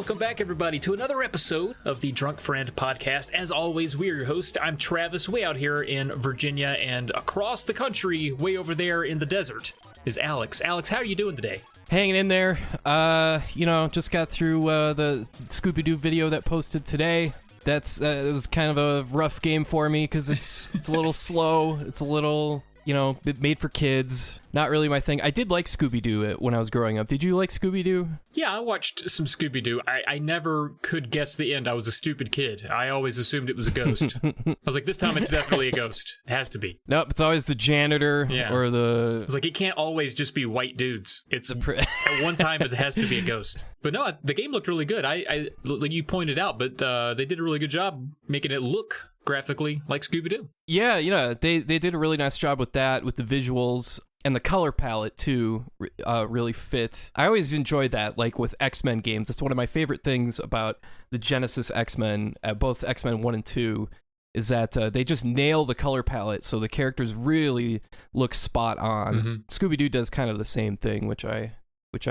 Welcome back, everybody, to another episode of the DrunkFriend podcast. As always, we are your host. I'm Travis, way out here in Virginia, and across the country, way over there in the desert, is Alex. Alex, how are you doing today? Hanging in there. Just got through the Scooby-Doo video that posted today. It was kind of a rough game for me because it's a little slow. It's a little, made for kids. Not really my thing. I did like Scooby-Doo when I was growing up. Did you like Scooby-Doo? Yeah, I watched some Scooby-Doo. I never could guess the end. I was a stupid kid. I always assumed it was a ghost. I was like, this time it's definitely a ghost. It has to be. Nope, it's always the janitor or the... It's like, it can't always just be white dudes. It's at one time it has to be a ghost. But no, the game looked really good. I like you pointed out, but they did a really good job making it look graphically like Scooby-Doo. Yeah, they did a really nice job with that, with the visuals. And the color palette, too, really fit. I always enjoyed that, like with X-Men games. It's one of my favorite things about the Genesis X-Men, both X-Men 1 and 2, is that they just nail the color palette, so the characters really look spot on. Mm-hmm. Scooby-Doo does kind of the same thing, which I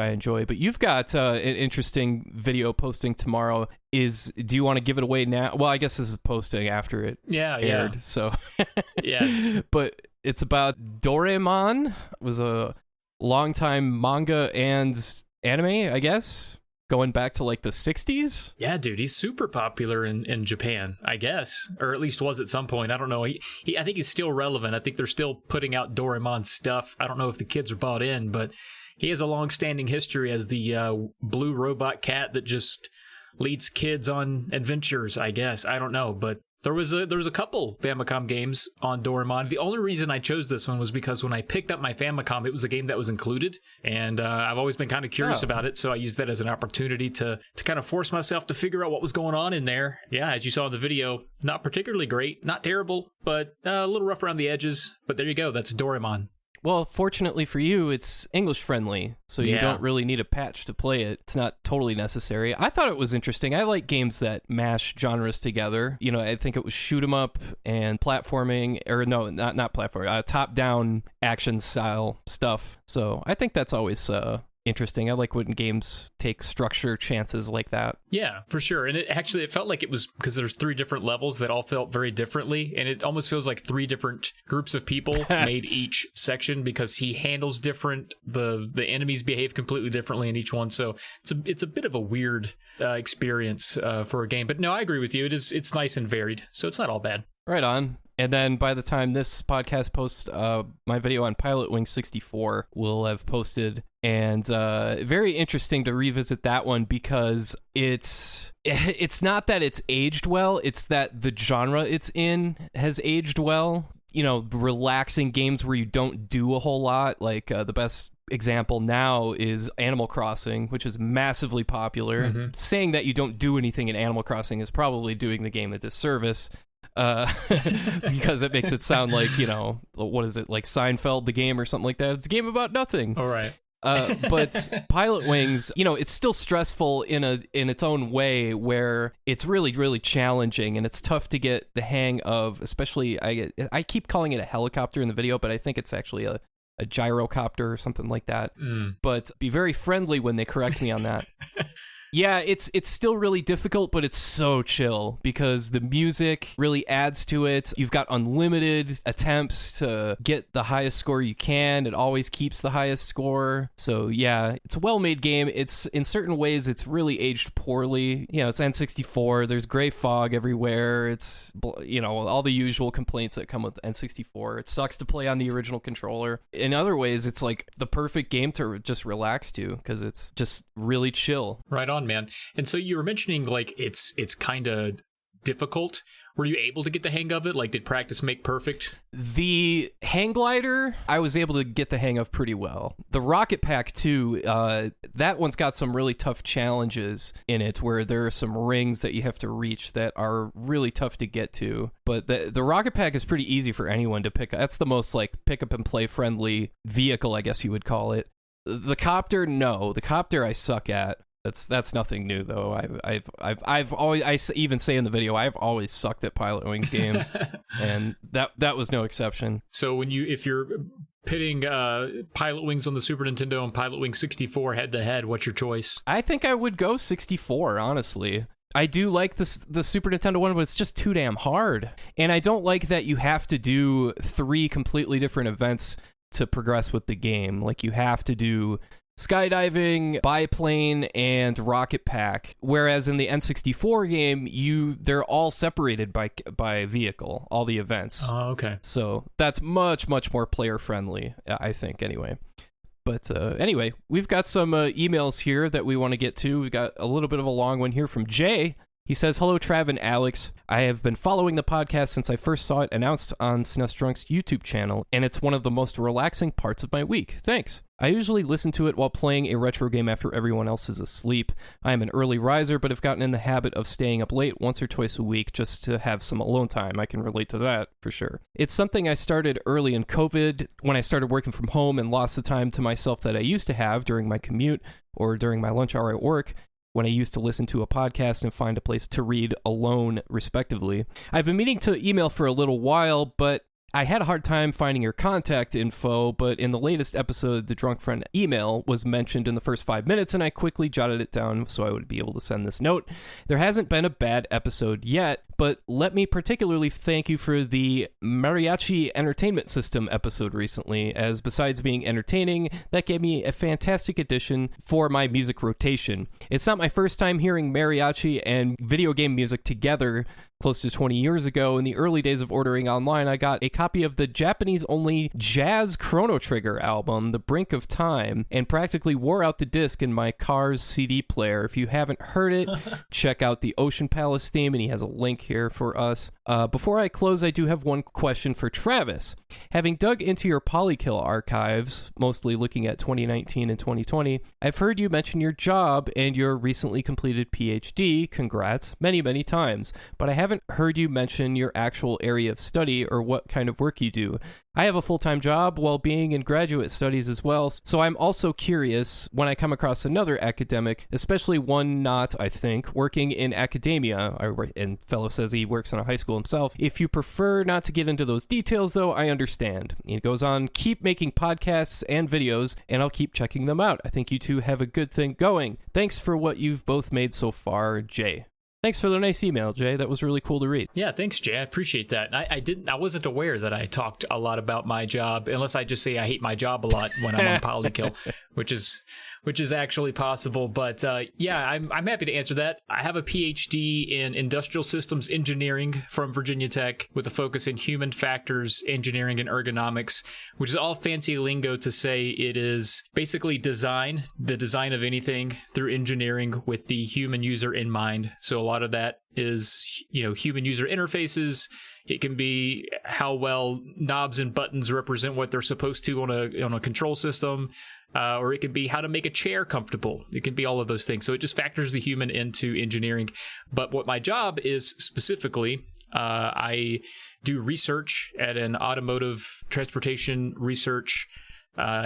enjoy. But you've got an interesting video posting tomorrow. Do you want to give it away now? Well, I guess this is posting after it aired, so... Yeah. But... It's about Doraemon. It was a long-time manga and anime, I guess, going back to like the 60s. Yeah, dude, he's super popular in Japan, I guess, or at least was at some point. I don't know. I think he's still relevant. I think they're still putting out Doraemon stuff. I don't know if the kids are bought in, but he has a long-standing history as the blue robot cat that just leads kids on adventures, I guess. I don't know, but There was a couple Famicom games on Doraemon. The only reason I chose this one was because when I picked up my Famicom, it was a game that was included, and I've always been kind of curious about it, so I used that as an opportunity to kind of force myself to figure out what was going on in there. Yeah, as you saw in the video, not particularly great, not terrible, but a little rough around the edges. But there you go, that's Doraemon. Well, fortunately for you, it's English friendly, so you don't really need a patch to play it. It's not totally necessary. I thought it was interesting. I like games that mash genres together. I think it was shoot 'em up and platforming, or no, not platforming, top-down action style stuff. So I think that's always interesting. I like when games take structure chances like that. Yeah, for sure. And it felt like it was because there's 3 different levels that all felt very differently, and it almost feels like 3 different groups of people made each section because he handles different. The enemies behave completely differently in each one, so it's a bit of a weird experience for a game. But no, I agree with you. It's nice and varied, so it's not all bad. Right on. And then by the time this podcast posts, my video on Pilot Wing 64 will have posted. And very interesting to revisit that one because it's not that it's aged well, it's that the genre it's in has aged well. Relaxing games where you don't do a whole lot, like the best example now is Animal Crossing, which is massively popular. Mm-hmm. Saying that you don't do anything in Animal Crossing is probably doing the game a disservice. Because it makes it sound like, what is it, like Seinfeld, the game or something like that. It's a game about nothing. All right. But Pilot Wings, it's still stressful in its own way where it's really, really challenging and it's tough to get the hang of, especially, I keep calling it a helicopter in the video, but I think it's actually a gyrocopter or something like that. But be very friendly when they correct me on that. Yeah, it's still really difficult, but it's so chill because the music really adds to it. You've got unlimited attempts to get the highest score you can. It always keeps the highest score. So yeah, it's a well-made game. It's in certain ways, it's really aged poorly. It's N64. There's gray fog everywhere. It's, all the usual complaints that come with N64. It sucks to play on the original controller. In other ways, it's like the perfect game to just relax to because it's just really chill. Right on, man. And so you were mentioning like it's kind of difficult. Were you able to get the hang of it? Like, did practice make perfect? The hang glider, I was able to get the hang of pretty well. The rocket pack, too, that one's got some really tough challenges in it where there are some rings that you have to reach that are really tough to get to. But the rocket pack is pretty easy for anyone to pick up. That's the most, like, pick-up-and-play friendly vehicle, I guess you would call it. The copter, no. The copter I suck at. That's nothing new though. I've always, I even say in the video, I've always sucked at Pilot Wings games, and that was no exception. So if you're pitting Pilot Wings on the Super Nintendo and Pilot Wings 64 head to head, what's your choice? I think I would go 64, honestly. I do like the Super Nintendo one, but it's just too damn hard. And I don't like that you have to do 3 completely different events to progress with the game. Like, you have to do skydiving, biplane, and rocket pack. Whereas in the N64 game, they're all separated by vehicle, all the events. Oh, okay. So that's much, much more player friendly, I think, anyway. But anyway, we've got some emails here that we want to get to. We've got a little bit of a long one here from Jay. He says, "Hello, Trav and Alex. I have been following the podcast since I first saw it announced on SNES Drunk's YouTube channel, and it's one of the most relaxing parts of my week. Thanks. I usually listen to it while playing a retro game after everyone else is asleep. I am an early riser, but have gotten in the habit of staying up late once or twice a week just to have some alone time. I can relate to that, for sure. It's something I started early in COVID, when I started working from home and lost the time to myself that I used to have during my commute or during my lunch hour at work, when I used to listen to a podcast and find a place to read alone, respectively. I've been meaning to email for a little while, but I had a hard time finding your contact info, but in the latest episode, the DrunkFriend email was mentioned in the first 5 minutes, and I quickly jotted it down so I would be able to send this note. There hasn't been a bad episode yet, but let me particularly thank you for the Mariachi Entertainment System episode recently, as besides being entertaining, that gave me a fantastic addition for my music rotation. It's not my first time hearing mariachi and video game music together. Close to 20 years ago, in the early days of ordering online, I got a copy of the Japanese-only Jazz Chrono Trigger album, The Brink of Time, and practically wore out the disc in my car's CD player. If you haven't heard it, check out the Ocean Palace theme, and he has a link here for us. Before I close, I do have one question for Travis. Having dug into your Polykill archives, mostly looking at 2019 and 2020, I've heard you mention your job and your recently completed PhD, congrats, many, many times, but I haven't heard you mention your actual area of study or what kind of work you do. I have a full-time job while being in graduate studies as well, so I'm also curious when I come across another academic, especially one not, I think, working in academia, and fellow says he works in a high school himself. If you prefer not to get into those details, though, I understand. He goes on, keep making podcasts and videos, and I'll keep checking them out. I think you two have a good thing going. Thanks for what you've both made so far, Jay." Thanks for the nice email, Jay. That was really cool to read. Yeah, thanks, Jay. I appreciate that. I wasn't aware that I talked a lot about my job, unless I just say I hate my job a lot when I'm on Polykill, which is actually possible. But yeah, I'm happy to answer that. I have a PhD in industrial systems engineering from Virginia Tech with a focus in human factors engineering and ergonomics, which is all fancy lingo to say it is basically the design of anything through engineering with the human user in mind. So a lot of that is, human user interfaces. It can be how well knobs and buttons represent what they're supposed to on a control system, or it could be how to make a chair comfortable. It can be all of those things. So it just factors the human into engineering. But what my job is specifically, I do research at an automotive transportation research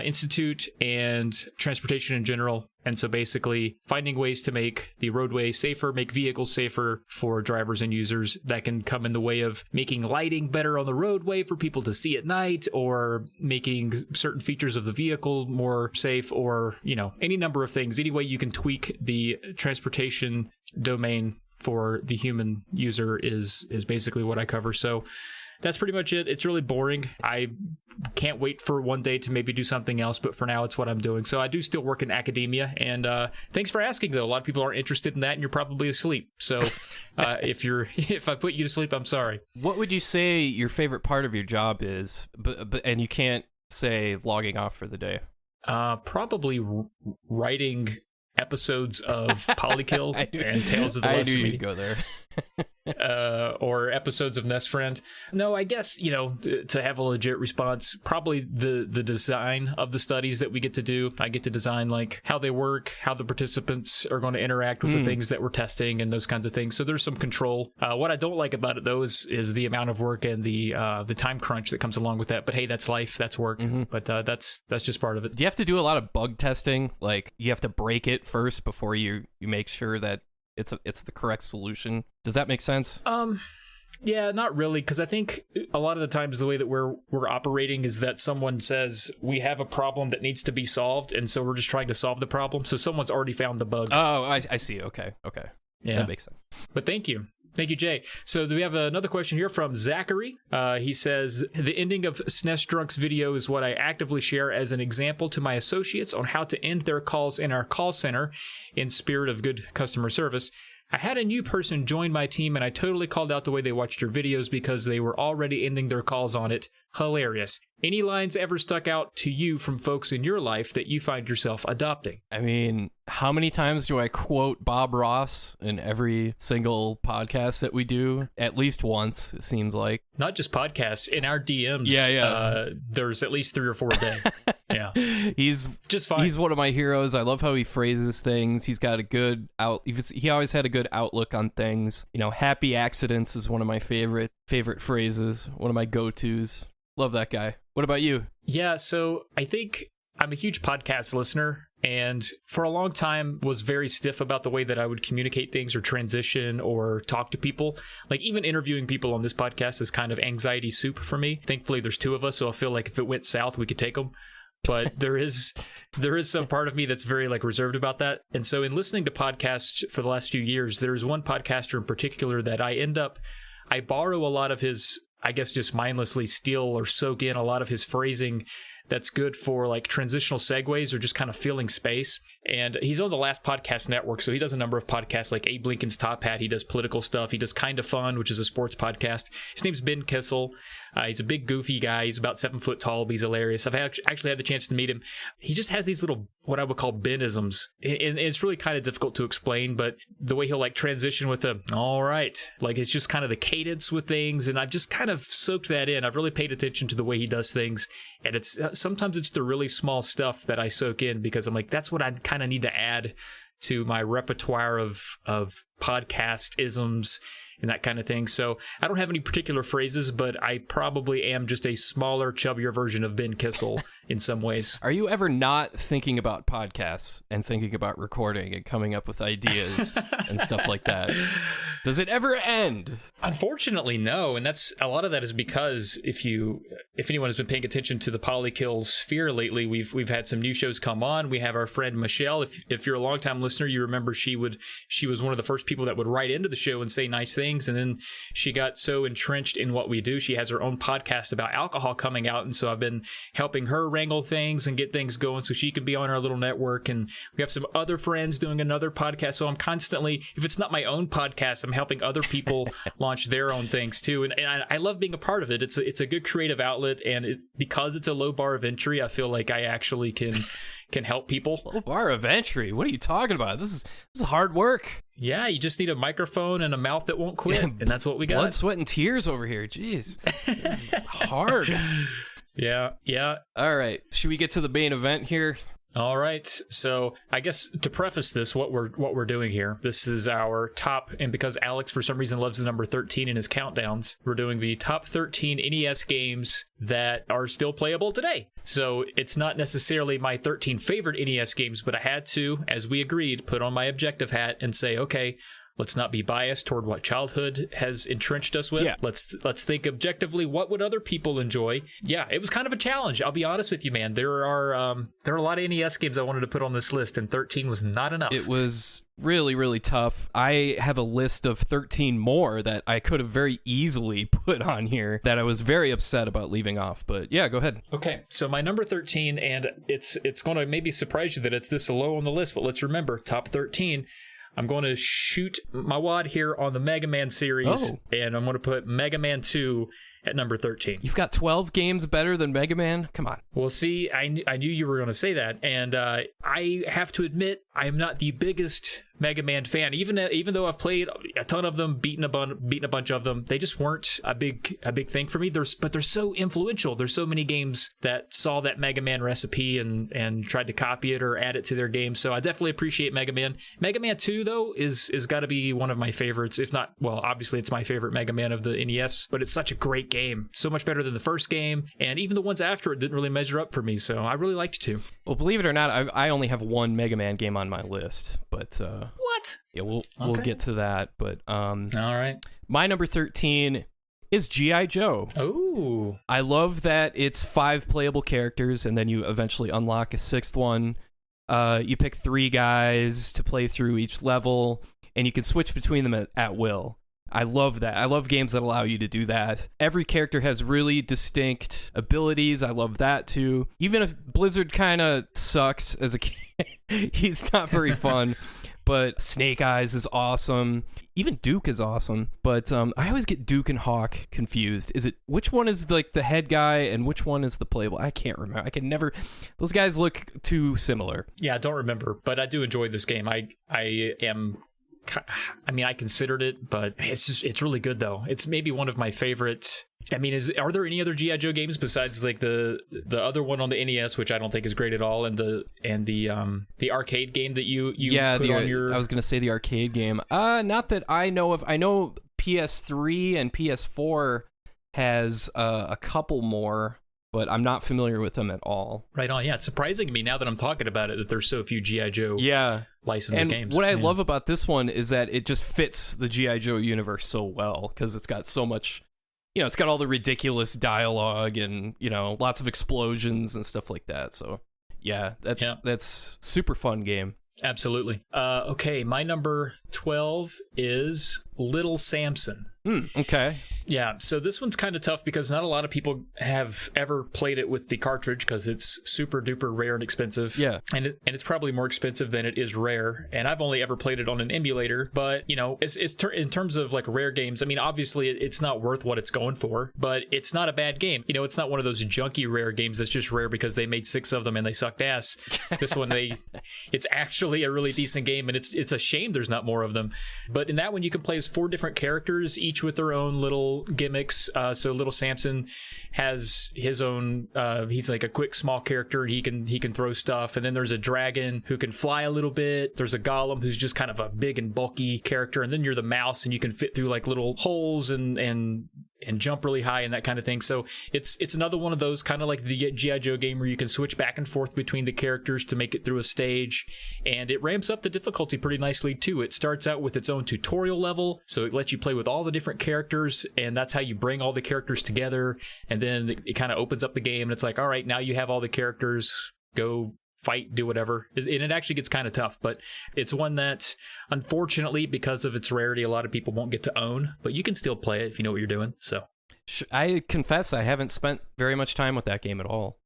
institute and transportation in general. And so basically finding ways to make the roadway safer, make vehicles safer for drivers and users that can come in the way of making lighting better on the roadway for people to see at night, or making certain features of the vehicle more safe, or, any number of things. Any way you can tweak the transportation domain for the human user is basically what I cover. So that's pretty much it. It's really boring. I can't wait for one day to maybe do something else, but for now, it's what I'm doing. So I do still work in academia, and thanks for asking, though. A lot of people aren't interested in that, and you're probably asleep. So if I put you to sleep, I'm sorry. What would you say your favorite part of your job is, and you can't say logging off for the day? Probably writing episodes of Polykill and Tales of the Lesser I knew Me. you'd go there. Or episodes of NESFriend. No, I guess, to have a legit response, probably the design of the studies that we get to do. I get to design like how they work, how the participants are going to interact with the things that we're testing, and those kinds of things. So there's some control. What I don't like about it, though, is the amount of work and the time crunch that comes along with that. But hey, that's life, that's work. But that's just part of it. Do you have to do a lot of bug testing? Like, you have to break it first before you make sure that it's the correct solution? Does that make sense? Yeah, not really, because I think a lot of the times the way that we're operating is that someone says we have a problem that needs to be solved, and so we're just trying to solve the problem. So someone's already found the bug. Oh, I see. Okay. Yeah, that makes sense. But thank you, Jay. So we have another question here from Zachary. He says, the ending of SNES Drunk's video is what I actively share as an example to my associates on how to end their calls in our call center in spirit of good customer service. I had a new person join my team, and I totally called out the way they watched your videos because they were already ending their calls on it. Hilarious. Any lines ever stuck out to you from folks in your life that you find yourself adopting? I mean, how many times do I quote Bob Ross in every single podcast that we do? At least once, it seems like. Not just podcasts. In our DMs, there's at least 3 or 4 a day. Yeah. He's just fine. He's one of my heroes. I love how he phrases things. He's got a good he always had a good outlook on things. You know, happy accidents is one of my favorite phrases, one of my go-tos. Love that guy. What about you? Yeah, so I think I'm a huge podcast listener, and for a long time was very stiff about the way that I would communicate things or transition or talk to people. Like, even interviewing people on this podcast is kind of anxiety soup for me. Thankfully, there's 2 of us, so I feel like if it went south, we could take them. But there is some part of me that's very like reserved about that. And so in listening to podcasts for the last few years, there's one podcaster in particular that I borrow a lot of his, I guess, just mindlessly steal or soak in a lot of his phrasing that's good for like transitional segues or just kind of filling space. And he's on the Last Podcast Network, so he does a number of podcasts like Abe Lincoln's Top Hat. He does political stuff. He does Kind of Fun, which is a sports podcast. His name's Ben Kissel. He's a big, goofy guy. He's about 7 foot tall, but he's hilarious. I've actually had the chance to meet him. He just has these little, what I would call Benisms. And it's really kind of difficult to explain, but the way he'll like transition with the, all right, like it's just kind of the cadence with things. And I've just kind of soaked that in. I've really paid attention to the way he does things. And it's sometimes it's the really small stuff that I soak in because I'm like, that's what I kind of need to add to my repertoire of podcast isms and that kind of thing. So I don't have any particular phrases, but I probably am just a smaller, chubbier version of Ben Kissel in some ways. Are you ever not thinking about podcasts and thinking about recording and coming up with ideas and stuff like that? Does it ever end? Unfortunately, no. And that's a lot of that is because if anyone has been paying attention to the Polykill sphere lately, we've had some new shows come on. We have our friend Michelle. If you're a longtime listener, you remember she was one of the first people that would write into the show and say nice things. And then she got so entrenched in what we do. She has her own podcast about alcohol coming out. And so I've been helping her wrangle things and get things going so she can be on our little network. And we have some other friends doing another podcast. So I'm constantly, if it's not my own podcast, I'm helping other people launch their own things too. And I love being a part of it. It's a good creative outlet. And because it's a low bar of entry, I feel like I actually can help people. Low bar of entry? What are you talking about? This is hard work. Yeah, you just need a microphone and a mouth that won't quit, and that's what we got. Blood, sweat, and tears over here. Jeez. This is hard. Yeah. All right. Should we get to the main event here? All right. So I guess to preface this, what we're doing here, this is our top, and because Alex for some reason loves the number 13 in his countdowns, we're doing the top 13 NES games that are still playable today. So it's not necessarily my 13 favorite NES games, but I had to, as we agreed, put on my objective hat and say, okay, let's not be biased toward what childhood has entrenched us with. Yeah. Let's think objectively. What would other people enjoy? Yeah, it was kind of a challenge. I'll be honest with you, man. There are a lot of NES games I wanted to put on this list, and 13 was not enough. It was really, really tough. I have a list of 13 more that I could have very easily put on here that I was very upset about leaving off. But yeah, go ahead. Okay, so my number 13, and it's going to maybe surprise you that it's this low on the list, but let's remember, top 13. I'm going to shoot my wad here on the Mega Man series, and I'm going to put Mega Man 2 at number 13. You've got 12 games better than Mega Man? Come on. Well, see, I knew you were going to say that, and I have to admit, I am not the biggest Mega Man fan. Even though I've played a ton of them, beaten a bunch of them, they just weren't a big thing for me. But they're so influential. There's so many games that saw that Mega Man recipe and tried to copy it or add it to their game. So I definitely appreciate Mega Man. Mega Man 2 though is got to be one of my favorites. If not, well, obviously it's my favorite Mega Man of the NES. But it's such a great game, so much better than the first game, and even the ones after it didn't really measure up for me. So I really liked it too. Well, believe it or not, I only have one Mega Man game on my list, but but What? yeah, we'll get to that. But All right. my number 13 is G.I. Joe. Oh. I love that it's 5 playable characters, and then you eventually unlock a 6th one. You pick 3 guys to play through each level, and you can switch between them at will. I love that. I love games that allow you to do that. Every character has really distinct abilities. I love that too. Even if Blizzard kind of sucks as a kid, he's not very fun. But Snake Eyes is awesome. Even Duke is awesome. But I always get Duke and Hawk confused. Which one is like the head guy and which one is the playable? I can't remember. I can never. Those guys look too similar. Yeah, I don't remember, but I do enjoy this game. I considered it, but it's really good though. It's maybe one of my favorite. I mean, are there any other G.I. Joe games besides like the other one on the NES, which I don't think is great at all, and the arcade game that you put on your? I was gonna say the arcade game. Not that I know of. I know PS3 and PS4 has a couple more, but I'm not familiar with them at all. Right on. Yeah, it's surprising to me now that I'm talking about it that there's so few G.I. Joe licensed games. What I love about this one is that it just fits the G.I. Joe universe so well, because it's got so much, it's got all the ridiculous dialogue and, lots of explosions and stuff like that. So, yeah, that's super fun game. Absolutely. Okay, my number 12 is Little Samson. Okay. Yeah, so this one's kind of tough because not a lot of people have ever played it with the cartridge because it's super duper rare and expensive. Yeah. And it's probably more expensive than it is rare. And I've only ever played it on an emulator. But, in terms of like rare games, I mean, obviously it's not worth what it's going for, but it's not a bad game. It's not one of those junky rare games that's just rare because they made 6 of them and they sucked ass. This one, it's actually a really decent game, and it's a shame there's not more of them. But in that one, you can play as 4 different characters, each with their own little gimmicks. So Little Samson has his own. He's like a quick, small character. He can throw stuff, and then there's a dragon who can fly a little bit. There's a golem who's just kind of a big and bulky character, and then you're the mouse, and you can fit through like little holes and jump really high and that kind of thing. So it's another one of those kind of like the G.I. Joe game where you can switch back and forth between the characters to make it through a stage, and it ramps up the difficulty pretty nicely too. It starts out with its own tutorial level, so it lets you play with all the different characters, and that's how you bring all the characters together, and then it kind of opens up the game, and it's like, all right, now you have all the characters, go fight, do whatever. And it actually gets kind of tough, but it's one that, unfortunately, because of its rarity, a lot of people won't get to own, but you can still play it if you know what you're doing. So I confess I haven't spent very much time with that game at all.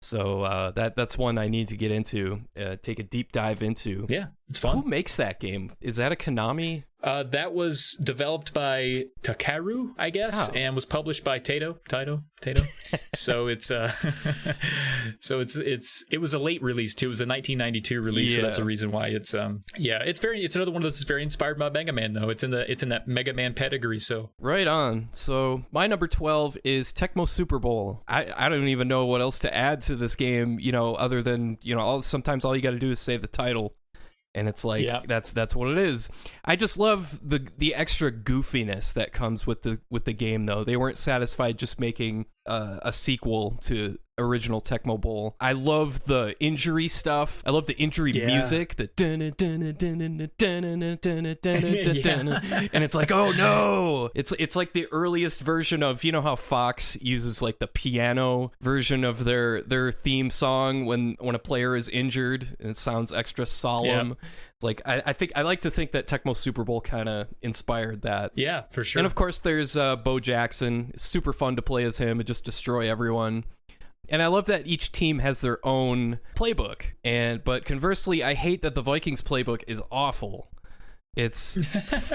So that's one I need to get into, take a deep dive into. Yeah, it's fun. Who makes that game? Is that a Konami? That was developed by Takaru, I guess, and was published by Taito. So it was a late release too. It was a 1992 release, so that's the reason why it's another one of those that's very inspired by Mega Man though. It's in that Mega Man pedigree. So right on. So my number 12 is Tecmo Super Bowl. I don't even know what else to add to this game, other than sometimes all you got to do is say the title. And it's like, that's what it is. I just love the extra goofiness that comes with the game, though. They weren't satisfied just making a sequel to original Tecmo Bowl. I love the injury stuff. I love the injury music. The and it's like, oh no! It's like the earliest version of, how Fox uses like the piano version of their theme song when a player is injured and it sounds extra solemn. Yep. Like I like to think that Tecmo Super Bowl kind of inspired that. Yeah, for sure. And of course there's Bo Jackson. It's super fun to play as him and just destroy everyone. And I love that each team has their own playbook. But conversely, I hate that the Vikings playbook is awful. It's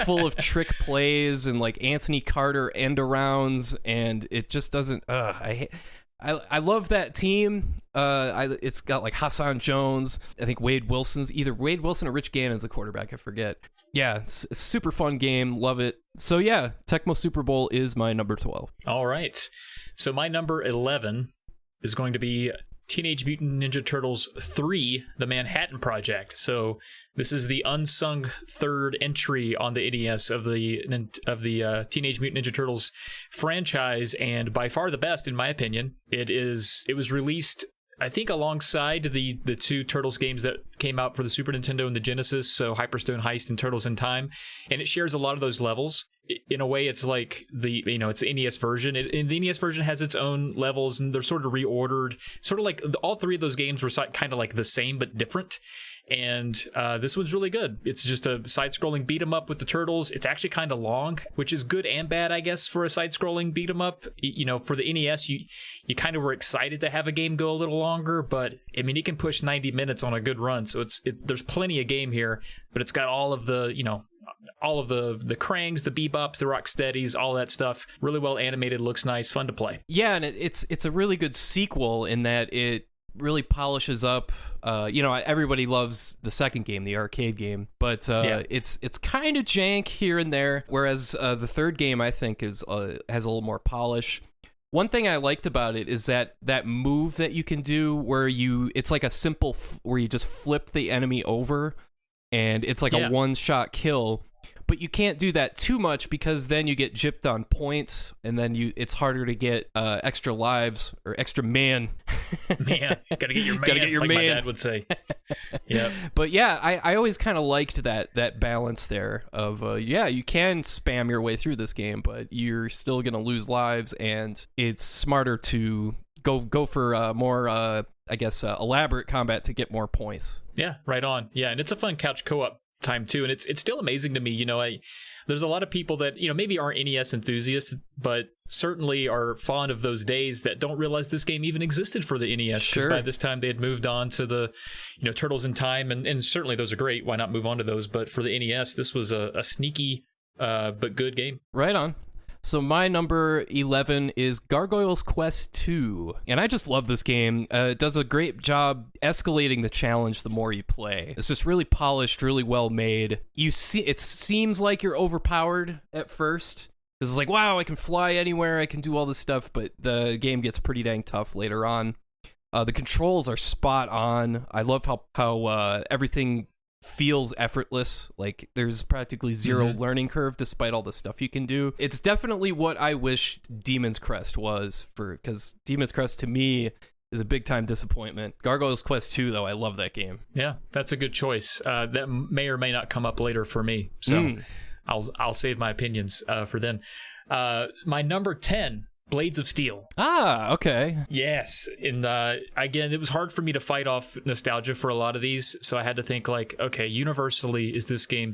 full of trick plays and like Anthony Carter end arounds, and it just doesn't. I love that team. It's got like Hassan Jones. I think either Wade Wilson or Rich Gannon's the quarterback. I forget. Yeah, it's a super fun game. Love it. So yeah, Tecmo Super Bowl is my number 12. All right. So my number 11 is going to be Teenage Mutant Ninja Turtles 3, The Manhattan Project. So this is the unsung third entry on the NES of the Teenage Mutant Ninja Turtles franchise, and by far the best in my opinion. It was released I think alongside the two Turtles games that came out for the Super Nintendo and the Genesis, so Hyperstone Heist and Turtles in Time, and it shares a lot of those levels. In a way, it's like it's the NES version. And the NES version has its own levels, and they're sort of reordered. Sort of like all three of those games were kind of like the same but different. And this one's really good. It's just a side-scrolling beat 'em up with the turtles. It's actually kind of long, which is good and bad, I guess, for a side-scrolling beat 'em up. For the NES, you kind of were excited to have a game go a little longer, but I mean, it can push 90 minutes on a good run. So there's plenty of game here, but it's got all of the the Krangs, the Bebops, the Rocksteadies, all that stuff. Really well animated, looks nice, fun to play. Yeah, and it's a really good sequel in that it really polishes up. Everybody loves the second game, the arcade game, but it's kind of jank here and there. Whereas the third game, I think, has a little more polish. One thing I liked about it is that move that you can do where it's like a simple where you just flip the enemy over, and it's like a one-shot kill. But you can't do that too much because then you get gypped on points, and then it's harder to get extra lives or extra man. Man, gotta get your man. Gotta get your like man. My dad would say. Yeah. But yeah, I always kind of liked that balance there of you can spam your way through this game, but you're still gonna lose lives, and it's smarter to go for more elaborate combat to get more points. Yeah, right on. Yeah, and it's a fun couch co-op time too, and it's still amazing to me. There's a lot of people that maybe aren't NES enthusiasts, but certainly are fond of those days that don't realize this game even existed for the NES. Sure. By this time they had moved on to the Turtles in Time, and certainly those are great. Why not move on to those? But for the NES, this was a sneaky but good game. Right on. So my number 11 is Gargoyle's Quest 2. And I just love this game. It does a great job escalating the challenge the more you play. It's just really polished, really well made. It seems like you're overpowered at first. It's like, wow, I can fly anywhere, I can do all this stuff, but the game gets pretty dang tough later on. The controls are spot on. I love how everything feels effortless. Like there's practically zero learning curve despite all the stuff you can do. It's definitely what I wish Demon's Crest was, because Demon's Crest to me is a big time disappointment. Gargoyle's Quest 2 though, I love that game. Yeah, that's a good choice. That may or may not come up later for me, so I'll save my opinions for then. My number 10, Blades of Steel. Ah, okay. Yes. And again, it was hard for me to fight off nostalgia for a lot of these. So I had to think like, okay, universally, is this game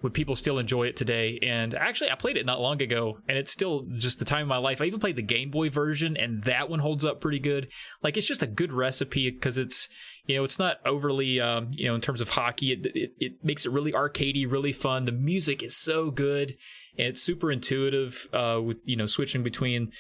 would people still enjoy it today? And actually, I played it not long ago, and it's still just the time of my life. I even played the Game Boy version, and that one holds up pretty good. Like, it's just a good recipe because it's not overly, in terms of hockey. It makes it really arcadey, really fun. The music is so good. And it's super intuitive with, switching between,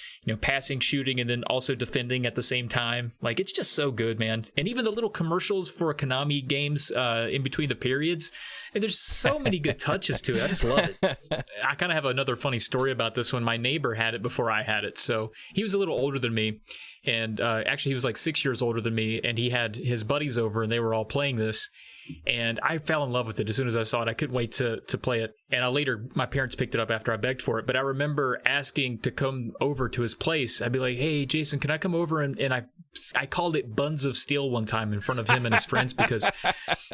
passing, shooting, and then also defending at the same time. Like, it's just so good, man. And even the little commercials for Konami games in between the periods. And there's so many good touches to it. I just love it. I kind of have another funny story about this one. My neighbor had it before I had it. So he was a little older than me. And actually, he was like 6 years older than me. And he had his buddies over, and they were all playing this. And I fell in love with it as soon as I saw it. I couldn't wait to play it. And later, my parents picked it up after I begged for it. But I remember asking to come over to his place. I'd be like, hey, Jason, can I come over? And I called it Buns of Steel one time in front of him and his friends because,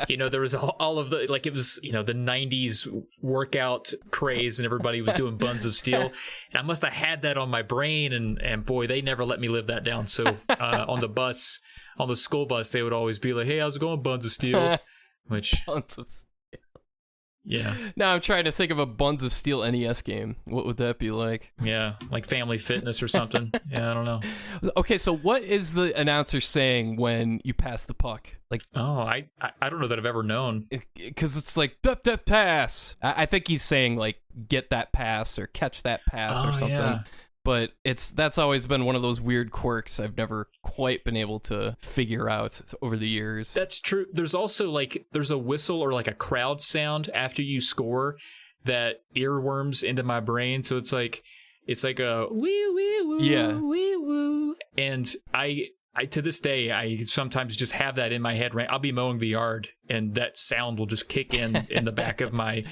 there was all of the, like, it was, the 90s workout craze and everybody was doing Buns of Steel. And I must have had that on my brain. And boy, they never let me live that down. So on the school bus, they would always be like, hey, how's it going, Buns of Steel? Buns of Steel. Yeah. Now I'm trying to think of a Buns of Steel NES game. What would that be like? Yeah, like Family Fitness or something. Yeah, I don't know. Okay, so what is the announcer saying when you pass the puck? Like, I don't know that I've ever known. Because it's like, dup, pass. I think he's saying, like, get that pass or catch that pass or something. Yeah. But that's always been one of those weird quirks I've never quite been able to figure out over the years. That's true. There's also there's a whistle or like a crowd sound after you score that earworms into my brain. So it's like a wee wee woo, wee woo. And I to this day, I sometimes just have that in my head. Right, I'll be mowing the yard, and that sound will just kick in the back of my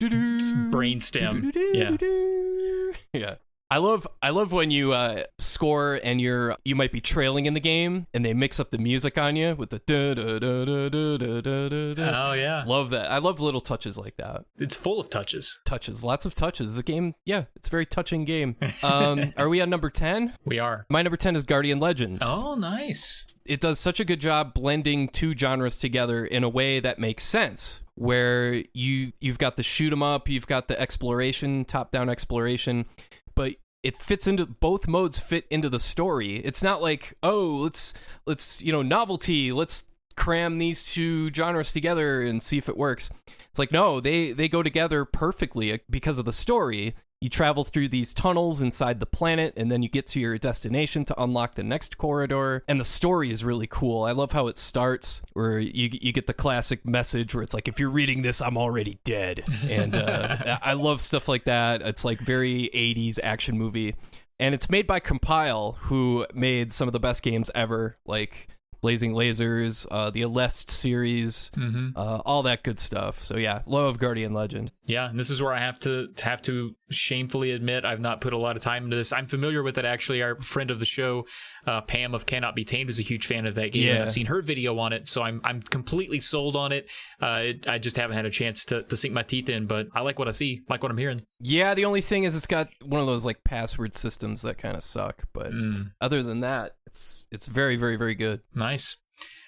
brainstem. Yeah. Yeah. I love when you score and you might be trailing in the game and they mix up the music on you with the da da da da da da da. Oh yeah, love that. I love little touches like that. it's full of touches. Lots of touches. The game, yeah, it's a very touching game. Are we on number 10? We are. My number 10 is Guardian Legend. Oh, nice. It does such a good job blending two genres together in a way that makes sense. Where you've got the shoot 'em up, you've got the exploration, top-down exploration, but it fits into both modes fit into the story. It's not like, oh, let's novelty, let's cram these two genres together and see if it works. It's like, no, they go together perfectly because of the story. You travel through these tunnels inside the planet, and then you get to your destination to unlock the next corridor. And the story is really cool. I love how it starts, where you get the classic message where it's like, if you're reading this, I'm already dead. And I love stuff like that. It's like very 80s action movie. And it's made by Compile, who made some of the best games ever, like Blazing Lasers, the Aleste series, all that good stuff. So yeah, love Guardian Legend. Yeah, and this is where I have to shamefully admit I've not put a lot of time into this. I'm familiar with it, actually. Our friend of the show, Pam of Cannot Be Tamed, is a huge fan of that game. Yeah. I've seen her video on it, so I'm completely sold on it. I just haven't had a chance to sink my teeth in, but I like what I see, like what I'm hearing. Yeah, the only thing is it's got one of those like password systems that kind of suck, but other than that, it's very, very, very good. Nice.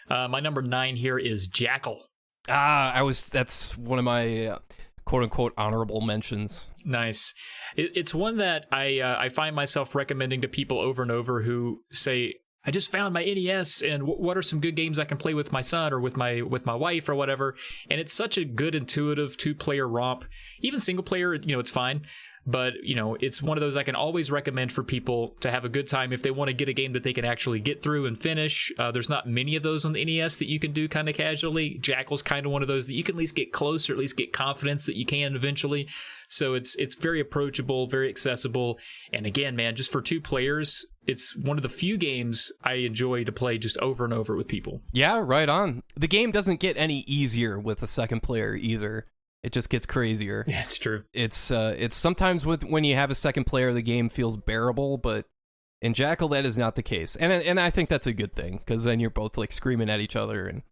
My number 9 here is Jackal. That's one of my quote-unquote honorable mentions. Nice. It's one that I find myself recommending to people over and over who say, I just found my NES, and what are some good games I can play with my son or with my wife or whatever. And it's such a good, intuitive 2-player romp. Even single player, it's fine. But, it's one of those I can always recommend for people to have a good time if they want to get a game that they can actually get through and finish. There's not many of those on the NES that you can do kind of casually. Jackal's kind of one of those that you can at least get close, or at least get confidence that you can eventually. So it's very approachable, very accessible. And again, man, just for 2 players, it's one of the few games I enjoy to play just over and over with people. Yeah, right on. The game doesn't get any easier with a second player either. It just gets crazier. Yeah, it's true. It's sometimes when you have a second player, the game feels bearable, but in Jackal, that is not the case. And I think that's a good thing, because then you're both like screaming at each other, and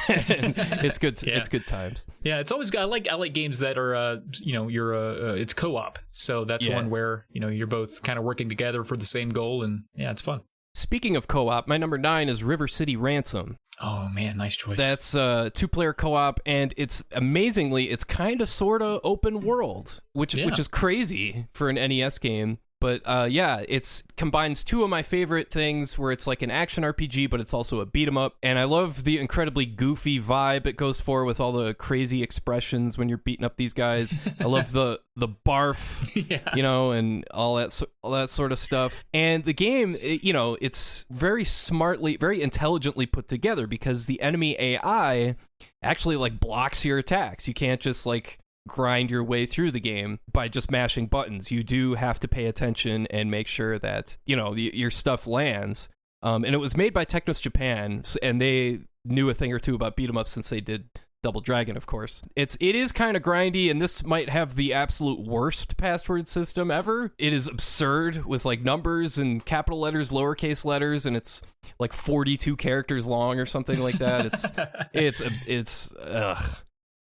it's good. Yeah. It's good times. Yeah, it's always good. I like games that are it's co-op. So that's one where you're both kind of working together for the same goal, and yeah, it's fun. Speaking of co-op, my number 9 is River City Ransom. Oh man, nice choice. That's a 2-player co-op, and it's kind of sort of open world, which is crazy for an NES game. But it combines 2 of my favorite things, where it's like an action RPG, but it's also a beat 'em up. And I love the incredibly goofy vibe it goes for, with all the crazy expressions when you're beating up these guys. I love the barf, and all that sort of stuff. And the game, it's very smartly, very intelligently put together, because the enemy AI actually like blocks your attacks. You can't just like grind your way through the game by just mashing buttons. You do have to pay attention and make sure that your stuff lands. And it was made by Technos Japan, and they knew a thing or two about beat 'em up since they did Double Dragon, of course. It is kind of grindy, and this might have the absolute worst password system ever. It is absurd, with like numbers and capital letters, lowercase letters, and it's like 42 characters long or something like that. It's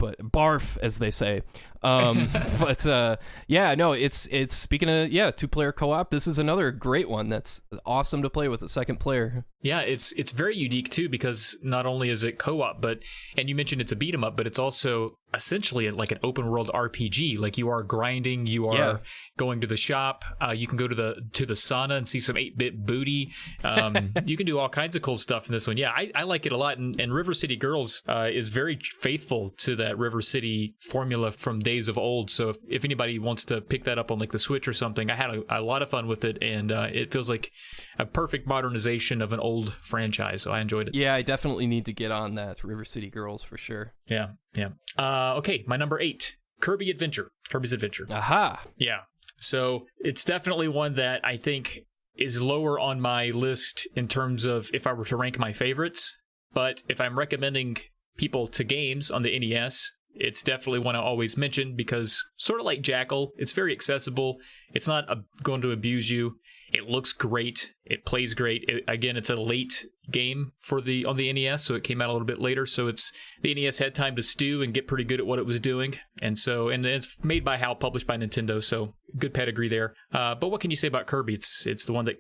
but barf, as they say. But it's speaking of 2-player co-op, this is another great one that's awesome to play with a second player. Yeah, it's very unique too, because not only is it co-op, and you mentioned it's a beat 'em up, but it's also essentially like an open world RPG. Like, you are grinding, you are going to the shop, you can go to the sauna and see some 8-bit booty. You can do all kinds of cool stuff in this one. Yeah, I like it a lot, and River City Girls is very faithful to that River City formula from days of old. So if anybody wants to pick that up on like the Switch or something, I had a lot of fun with it, and it feels like a perfect modernization of an old franchise. So I enjoyed it. Yeah, I definitely need to get on that River City Girls for sure. Yeah. Okay, my number 8, Kirby's Adventure. Aha. Yeah. So it's definitely one that I think is lower on my list in terms of if I were to rank my favorites. But if I'm recommending people to games on the NES, It's definitely one I always mention because sort of like Jackal, it's very accessible. It's not going to abuse you. It looks great. It plays great. Again, it's a late game on the NES, so it came out a little bit later. So the NES had time to stew and get pretty good at what it was doing. And it's made by HAL, published by Nintendo, so good pedigree there. But what can you say about Kirby? It's the one that,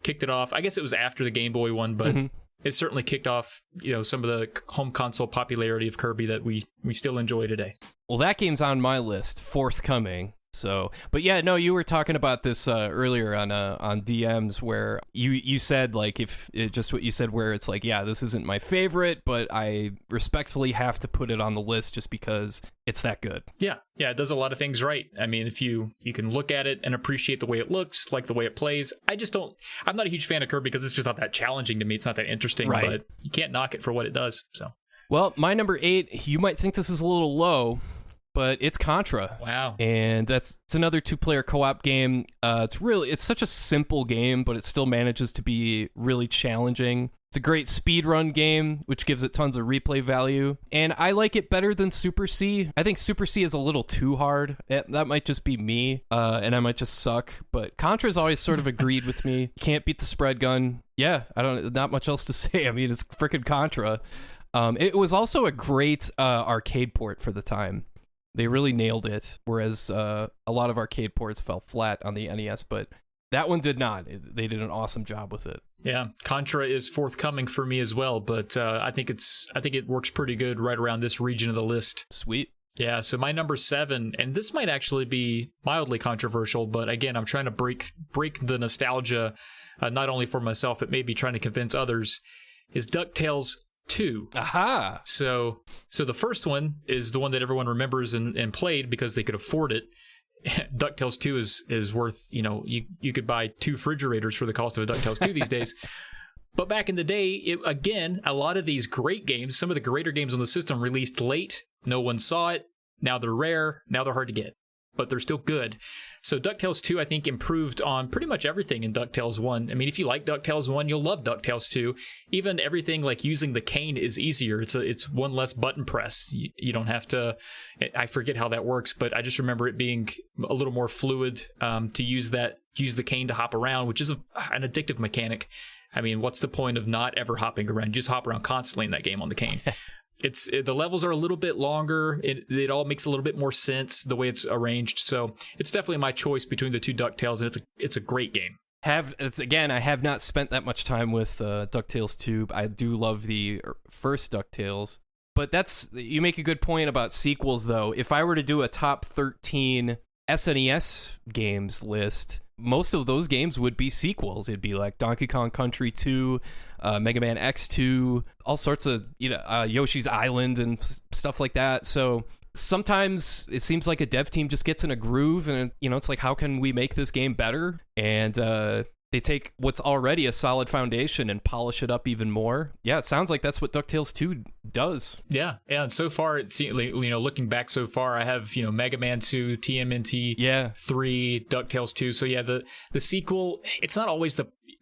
kicked it off. I guess it was after the Game Boy one, but it certainly kicked off, some of the home console popularity of Kirby that we still enjoy today. Well, that game's on my list, forthcoming. So, but yeah, no, you were talking about this earlier on DMs where you said like just what you said where it's like, yeah, this isn't my favorite, but I respectfully have to put it on the list just because it's that good. Yeah, it does a lot of things right. I mean, if you can look at it and appreciate the way it looks, like the way it plays. I'm not a huge fan of Kirby because it's just not that challenging to me. It's not that interesting, right. But you can't knock it for what it does. So, well, my number 8, you might think this is a little low, but it's Contra. Wow. And it's another 2-player co-op game. It's such a simple game, but it still manages to be really challenging. It's a great speedrun game, which gives it tons of replay value. And I like it better than Super C. I think Super C is a little too hard. That might just be me, and I might just suck. But Contra's always sort of agreed with me. Can't beat the spread gun. Yeah, not much else to say. I mean, it's freaking Contra. It was also a great arcade port for the time. They really nailed it, whereas a lot of arcade ports fell flat on the NES, but that one did not. They did an awesome job with it. Yeah, Contra is forthcoming for me as well, but I think it works pretty good right around this region of the list. Sweet. Yeah, so my number 7, and this might actually be mildly controversial, but again, I'm trying to break the nostalgia, not only for myself, but maybe trying to convince others, is DuckTales 2. Aha! So the first one is the one that everyone remembers and played because they could afford it. DuckTales 2 is worth, you could buy 2 refrigerators for the cost of a DuckTales 2 these days. But back in the day, again, a lot of these great games, some of the greater games on the system released late. No one saw it. Now they're rare. Now they're hard to get. But they're still good. So DuckTales 2, I think, improved on pretty much everything in DuckTales 1. I mean, if you like DuckTales 1, you'll love DuckTales 2. Even everything like using the cane is easier. It's one less button press. You don't have to... I forget how that works, but I just remember it being a little more fluid to use the cane to hop around, which is an addictive mechanic. I mean, what's the point of not ever hopping around? You just hop around constantly in that game on the cane. The levels are a little bit longer. It all makes a little bit more sense the way it's arranged. So it's definitely my choice between the 2 DuckTales, and it's a great game. I have not spent that much time with DuckTales 2. I do love the first DuckTales, but you make a good point about sequels though. If I were to do a top 13 SNES games list, most of those games would be sequels. It'd be like Donkey Kong Country 2, Mega Man X2, all sorts of Yoshi's Island and stuff like that. So sometimes it seems like a dev team just gets in a groove, and it's like, how can we make this game better? And they take what's already a solid foundation and polish it up even more. Yeah, it sounds like that's what DuckTales 2 does. Yeah, and so far, it's looking back so far, I have Mega Man 2, TMNT 3, DuckTales 2. So yeah, the sequel, it's not always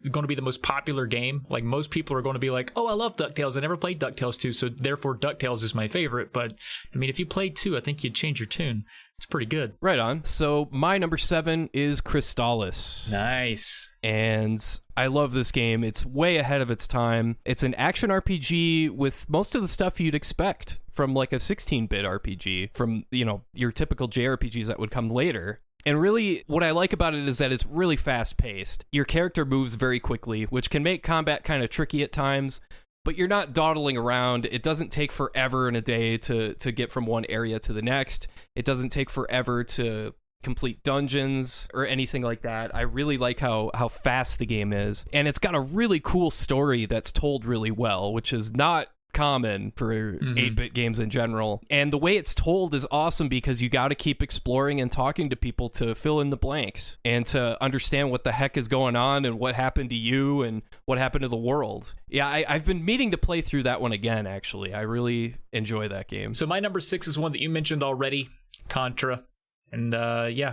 going to be the most popular game. Like, most people are going to be like, oh, I love DuckTales. I never played DuckTales 2, so therefore DuckTales is my favorite. But I mean, if you played 2, I think you'd change your tune. It's pretty good. Right on. So my number 7 is Crystalis. Nice. And I love this game. It's way ahead of its time. It's an action RPG with most of the stuff you'd expect from like a 16-bit RPG, from, your typical JRPGs that would come later. And really, what I like about it is that it's really fast-paced. Your character moves very quickly, which can make combat kind of tricky at times, but you're not dawdling around. It doesn't take forever in a day to get from one area to the next. It doesn't take forever to complete dungeons or anything like that. I really like how fast the game is. And it's got a really cool story that's told really well, which is not common for 8-bit games in general. And the way it's told is awesome because you got to keep exploring and talking to people to fill in the blanks and to understand what the heck is going on and what happened to you and what happened to the world. Yeah, I've been meaning to play through that one again, actually. I really enjoy that game. So my number 6 is one that you mentioned already, Contra. And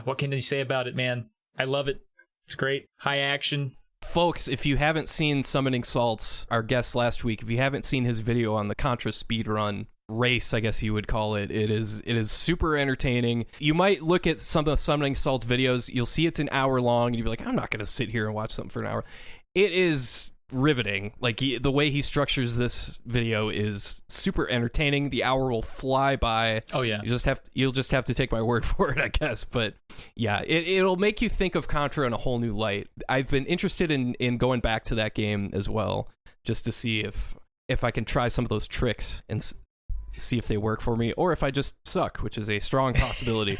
what can you say about it, man? I love it. It's great. High action. Folks, if you haven't seen Summoning Salts, our guest last week, if you haven't seen his video on the Contra speedrun, race, I guess you would call it. It is super entertaining. You might look at some of the Summoning Salt's videos, you'll see it's an hour long, and you'll be like, I'm not going to sit here and watch something for an hour. It is riveting. Like, the way he structures this video is super entertaining. The hour will fly by. Oh yeah. You'll just have to take my word for it, I guess. But yeah, it'll make you think of Contra in a whole new light. I've been interested in going back to that game as well, just to see if I can try some of those tricks and see if they work for me, or if I just suck, which is a strong possibility.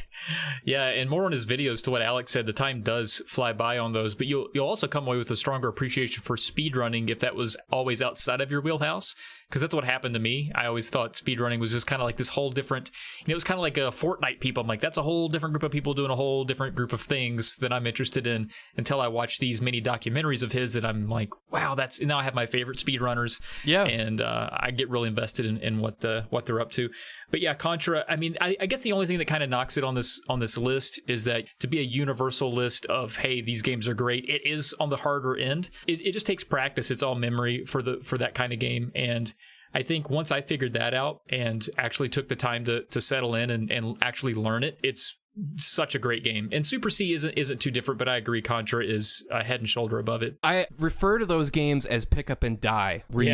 Yeah, and more on his videos, to what Alex said, the time does fly by on those, but you'll also come away with a stronger appreciation for speedrunning if that was always outside of your wheelhouse, because that's what happened to me. I always thought speedrunning was just kind of like this whole different, it was kind of like a Fortnite people. I'm like, that's a whole different group of people doing a whole different group of things that I'm interested in, until I watch these mini documentaries of his, and I'm like, wow, now I have my favorite speedrunners. Yeah. And I get really invested in what they're up to. But yeah, Contra, I mean, I guess the only thing that kind of knocks it on this list is that to be a universal list of, hey, these games are great, it is on the harder end. It just takes practice. It's all memory for that kind of game. And I think once I figured that out and actually took the time to settle in and actually learn it, it's such a great game. And Super C isn't too different, but I agree Contra is a head and shoulder above it. I refer to those games as pick up and die, where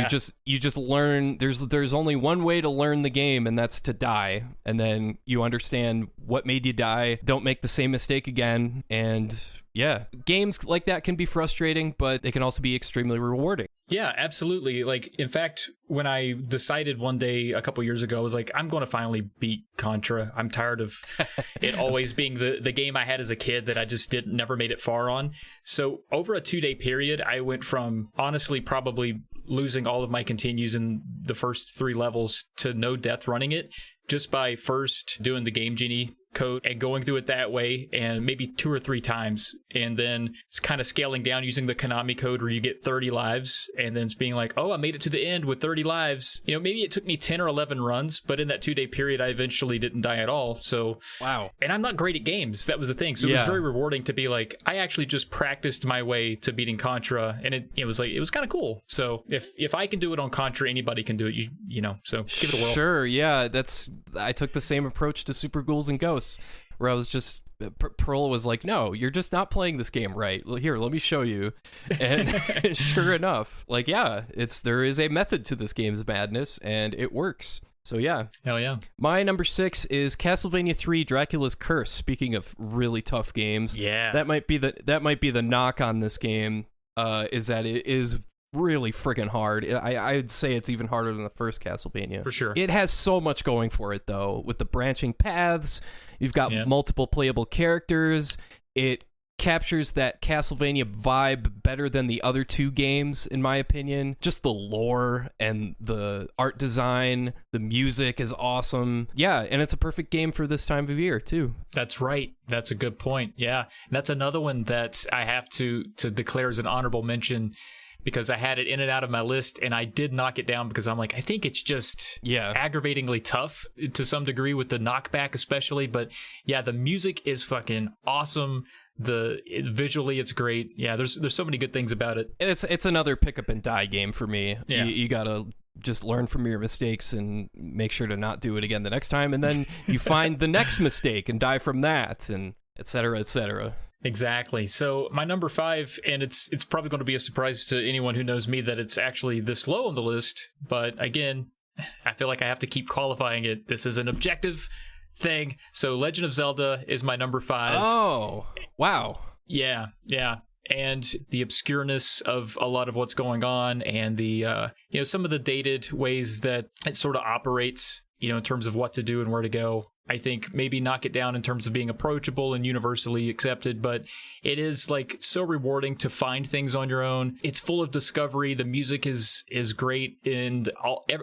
you just learn there's only one way to learn the game, and that's to die. And then you understand what made you die, don't make the same mistake again. And yeah, games like that can be frustrating, but they can also be extremely rewarding. Yeah, absolutely. Like, in fact, when I decided one day a couple years ago, I was like, I'm going to finally beat Contra. I'm tired of it always being the game I had as a kid that I just never made it far on. So over a 2-day period, I went from honestly probably losing all of my continues in the first 3 levels to no death running it, just by first doing the Game Genie code and going through it that way, and maybe 2 or 3 times, and then kind of scaling down using the Konami code where you get 30 lives, and then it's being like, oh, I made it to the end with 30 lives. You know, maybe it took me 10 or 11 runs, but in that 2-day period, I eventually didn't die at all. So wow. And I'm not great at games. That was the thing. So it was very rewarding to be like, I actually just practiced my way to beating Contra, and it was kind of cool. So if I can do it on Contra, anybody can do it. You know. So give it a whirl. Sure. Yeah. I took the same approach to Super Ghouls and Ghosts, where I was just Pearl was like, no, you're just not playing this game right. Here, let me show you. And sure enough, like, yeah, there is a method to this game's madness, and it works. So yeah. Hell yeah. My number 6 is Castlevania 3 Dracula's Curse. Speaking of really tough games, yeah, that might be the knock on this game, is that it is really friggin' hard. I'd say it's even harder than the first Castlevania. For sure. It has so much going for it, though, with the branching paths. You've got multiple playable characters. It captures that Castlevania vibe better than the other 2 games, in my opinion. Just the lore and the art design, the music is awesome. Yeah, and it's a perfect game for this time of year, too. That's right. That's a good point. Yeah. And that's another one that I have to declare as an honorable mention, because I had it in and out of my list, and I did knock it down because I'm like, I think it's just aggravatingly tough to some degree, with the knockback especially. But yeah, the music is fucking awesome. Visually, it's great. Yeah, there's so many good things about it. It's another pick up and die game for me. Yeah. You gotta just learn from your mistakes and make sure to not do it again the next time, and then you find the next mistake and die from that, and et cetera, et cetera. Exactly. So my number 5, and it's probably going to be a surprise to anyone who knows me that it's actually this low on the list. But again, I feel like I have to keep qualifying it. This is an objective thing. So Legend of Zelda is my number 5. Oh, wow. Yeah. And the obscureness of a lot of what's going on, and the some of the dated ways that it sort of operates, in terms of what to do and where to go. I think maybe knock it down in terms of being approachable and universally accepted, but it is like so rewarding to find things on your own. It's full of discovery. The music is great, and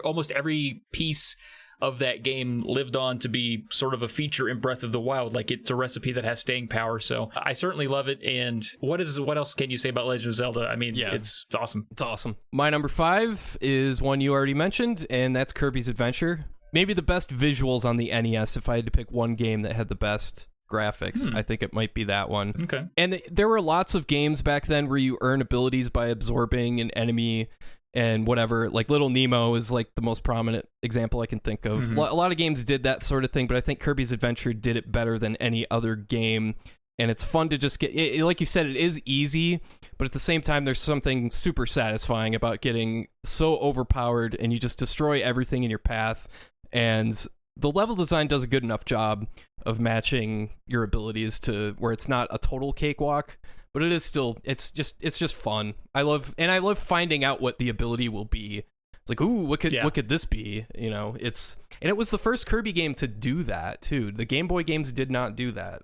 almost every piece of that game lived on to be sort of a feature in Breath of the Wild. Like, it's a recipe that has staying power. So I certainly love it. And what else can you say about Legend of Zelda? I mean, it's awesome. It's awesome. My number 5 is one you already mentioned, and that's Kirby's Adventure. Maybe the best visuals on the NES. If I had to pick one game that had the best graphics, I think it might be that one. Okay. And there were lots of games back then where you earn abilities by absorbing an enemy and whatever. Like Little Nemo is like the most prominent example I can think of. Mhm. A lot of games did that sort of thing, but I think Kirby's Adventure did it better than any other game. And it's fun to just get, like you said, it is easy, but at the same time, there's something super satisfying about getting so overpowered and you just destroy everything in your path. And the level design does a good enough job of matching your abilities to where it's not a total cakewalk, but it is still, it's just fun. I love finding out what the ability will be. It's like, ooh, what could this be? You know, and it was the first Kirby game to do that too. The Game Boy games did not do that.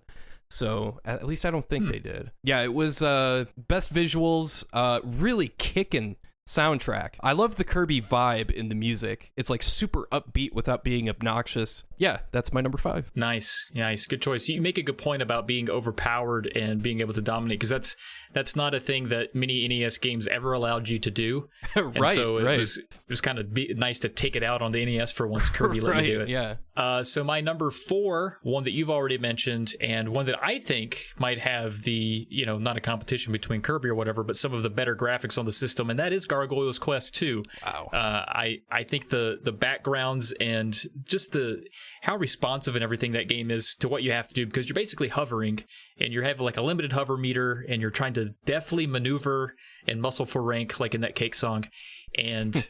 So at least I don't think they did. Yeah, it was best visuals, really kicking soundtrack. I love the Kirby vibe in the music. It's like super upbeat without being obnoxious. Yeah, that's my number 5. Nice. Good choice. You make a good point about being overpowered and being able to dominate, because that's not a thing that many NES games ever allowed you to do. Right. And so it was kind of nice to take it out on the NES for once Kirby let you do it. Yeah. So my number 4, one that you've already mentioned, and one that I think might have the, not a competition between Kirby or whatever, but some of the better graphics on the system, and that is Gargoyle's Quest 2. Wow. I think the backgrounds and just how responsive and everything that game is to what you have to do, because you're basically hovering and you have like a limited hover meter and you're trying to deftly maneuver and muscle for rank, like in that Cake song, and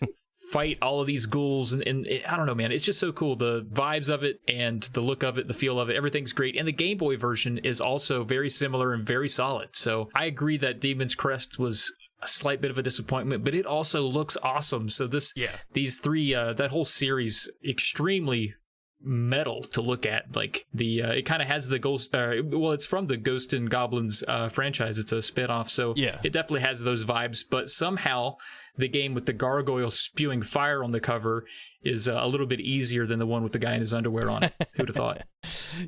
fight all of these ghouls. And I don't know, man, it's just so cool. The vibes of it and the look of it, the feel of it, everything's great. And the Game Boy version is also very similar and very solid. So I agree that Demon's Crest was a slight bit of a disappointment, but it also looks awesome. So these three, that whole series, extremely metal to look at. Like it kind of has the ghost, it's from the Ghost and Goblins franchise. It's a spin-off, so it definitely has those vibes, but somehow the game with the gargoyle spewing fire on the cover is a little bit easier than the one with the guy in his underwear on. Who'd have thought?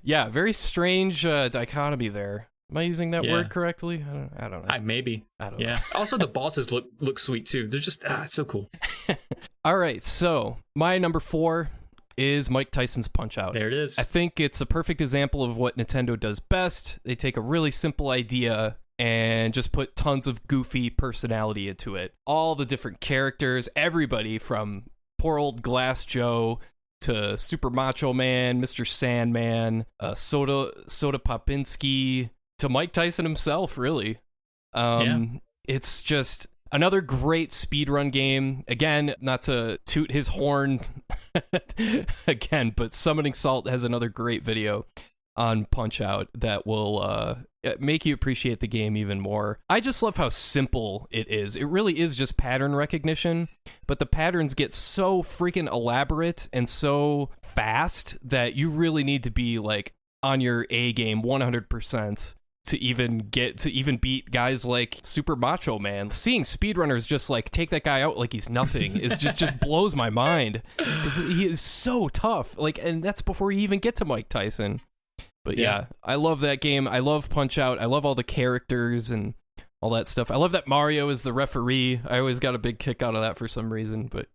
Yeah, very strange dichotomy there. Am I using that word correctly? I don't know. Maybe. I don't know. Also, the bosses look sweet too. They're just it's so cool. All right, so my number 4 is Mike Tyson's Punch-Out. There it is. I think it's a perfect example of what Nintendo does best. They take a really simple idea and just put tons of goofy personality into it. All the different characters, everybody from poor old Glass Joe to Super Macho Man, Mr. Sandman, Soda Popinski, to Mike Tyson himself, really. It's just another great speedrun game. Again, not to toot his horn again, but Summoning Salt has another great video on Punch-Out that will make you appreciate the game even more. I just love how simple it is. It really is just pattern recognition, but the patterns get so freaking elaborate and so fast that you really need to be like on your A game 100%. To even beat guys like Super Macho Man. Seeing speedrunners just like take that guy out like he's nothing is just blows my mind. He is so tough. Like, and that's before you even get to Mike Tyson. But yeah, I love that game. I love Punch-Out. I love all the characters and all that stuff. I love that Mario is the referee. I always got a big kick out of that for some reason. But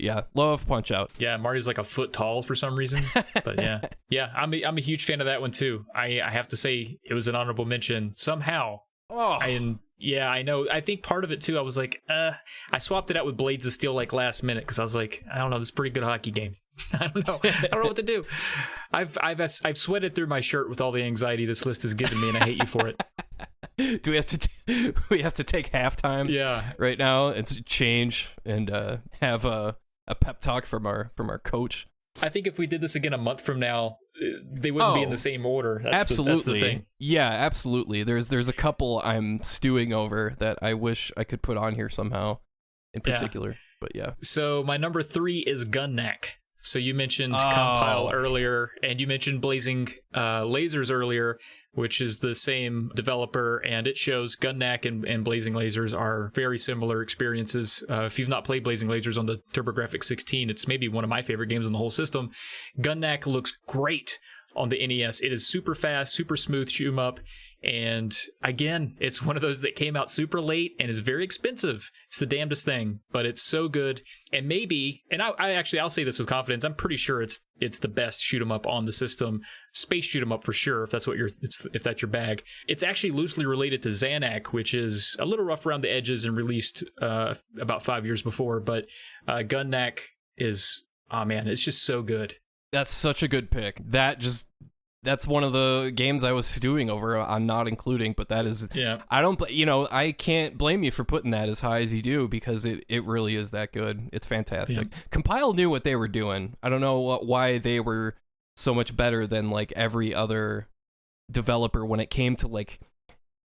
yeah, love Punch-Out. Yeah, Mario's like a foot tall for some reason. But yeah, I'm a huge fan of that one too. I have to say it was an honorable mention somehow. I know. I think part of it too, I was like, I swapped it out with Blades of Steel like last minute because I was like, I don't know, this is a pretty good hockey game. I don't know what to do. I've sweated through my shirt with all the anxiety this list has given me, and I hate you for it. Do we have to take halftime right now and change and have a pep talk from our coach? I think if we did this again a month from now, they wouldn't be in the same order. Absolutely. That's the thing. Yeah, absolutely. There's a couple I'm stewing over that I wish I could put on here somehow in particular. But yeah. So my number 3 is Gunneck. So you mentioned Compile earlier, and you mentioned Blazing Lasers earlier, which is the same developer, and it shows Gunneck and Blazing Lasers are very similar experiences. If you've not played Blazing Lasers on the TurboGrafx 16, it's maybe one of my favorite games on the whole system. Gunneck looks great on the NES. It is super fast, super smooth shoot 'em up, And again, it's one of those that came out super late and is very expensive. It's the damnedest thing, but it's so good. And maybe, and I'll say this with confidence, I'm pretty sure it's the best shoot 'em up on the system. Space shoot 'em up for sure, if that's your bag. It's actually loosely related to Xanac, which is a little rough around the edges and released about 5 years before. But Gunnac is, oh man, it's just so good. That's such a good pick. That's one of the games I was stewing over on not including, but that is, I can't blame you for putting that as high as you do, because it really is that good. It's fantastic. Yeah. Compile knew what they were doing. I don't know why they were so much better than like every other developer when it came to like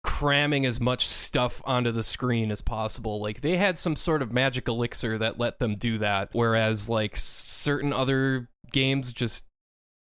cramming as much stuff onto the screen as possible. Like they had some sort of magic elixir that let them do that, whereas like certain other games just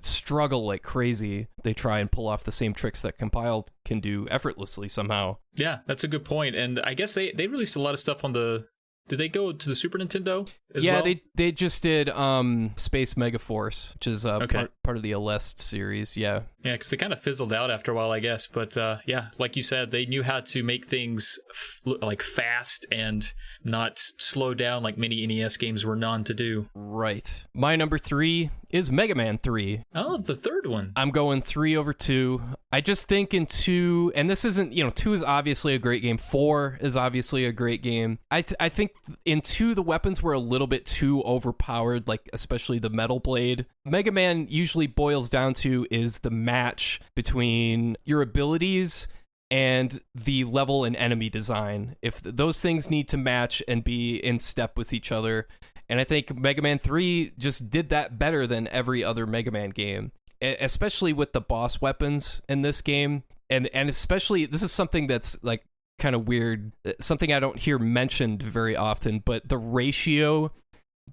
struggle like crazy. They try and pull off the same tricks that Compile can do effortlessly somehow. Yeah, that's a good point. And I guess they released a lot of stuff on the... Did they go to the Super Nintendo as well? Yeah, they just did Space Megaforce, which is part of the Aleste series, yeah. Yeah, because they kind of fizzled out after a while, I guess. But yeah, like you said, they knew how to make things like fast and not slow down like many NES games were known to do. Right. My number 3 is Mega Man 3. Oh, the third one. I'm going 3 over 2. I just think in 2, and this isn't, 2 is obviously a great game. 4 is obviously a great game. I think in 2, the weapons were a little bit too overpowered, like especially the Metal Blade. Mega Man usually boils down to is the match between your abilities and the level and enemy design. If those things need to match and be in step with each other. And I think Mega Man 3 just did that better than every other Mega Man game, especially with the boss weapons in this game. And especially, this is something that's like kind of weird, something I don't hear mentioned very often, but the ratio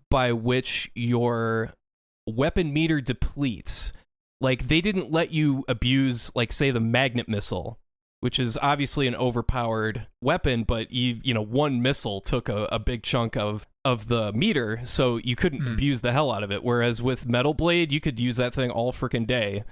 by which your weapon meter depletes. Like, they didn't let you abuse, like, say, the magnet missile, which is obviously an overpowered weapon, but one missile took a big chunk of the meter, so you couldn't abuse the hell out of it. Whereas with Metal Blade, you could use that thing all freaking day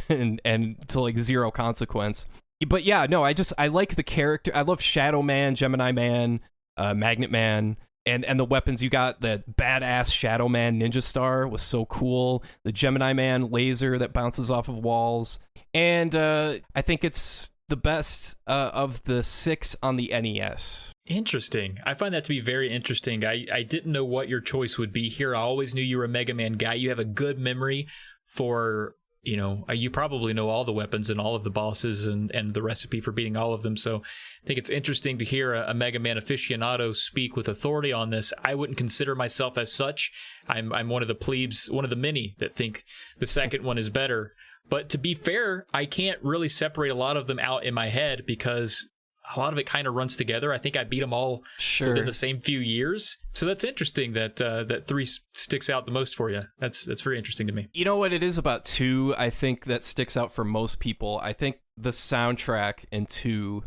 and to like zero consequence. But yeah, no, I like the character. I love Shadow Man, Gemini Man, Magnet Man. And the weapons you got, the badass Shadow Man Ninja Star was so cool. The Gemini Man laser that bounces off of walls. And I think it's the best of the 6 on the NES. Interesting. I find that to be very interesting. I didn't know what your choice would be here. I always knew you were a Mega Man guy. You have a good memory for... you probably know all the weapons and all of the bosses and the recipe for beating all of them. So I think it's interesting to hear a Mega Man aficionado speak with authority on this. I wouldn't consider myself as such. I'm one of the plebes, one of the many that think the second one is better. But to be fair, I can't really separate a lot of them out in my head because a lot of it kind of runs together. I think I beat them all within the same few years. So that's interesting that 3 sticks out the most for you. That's very interesting to me. You know what it is about 2, I think, that sticks out for most people? I think the soundtrack in 2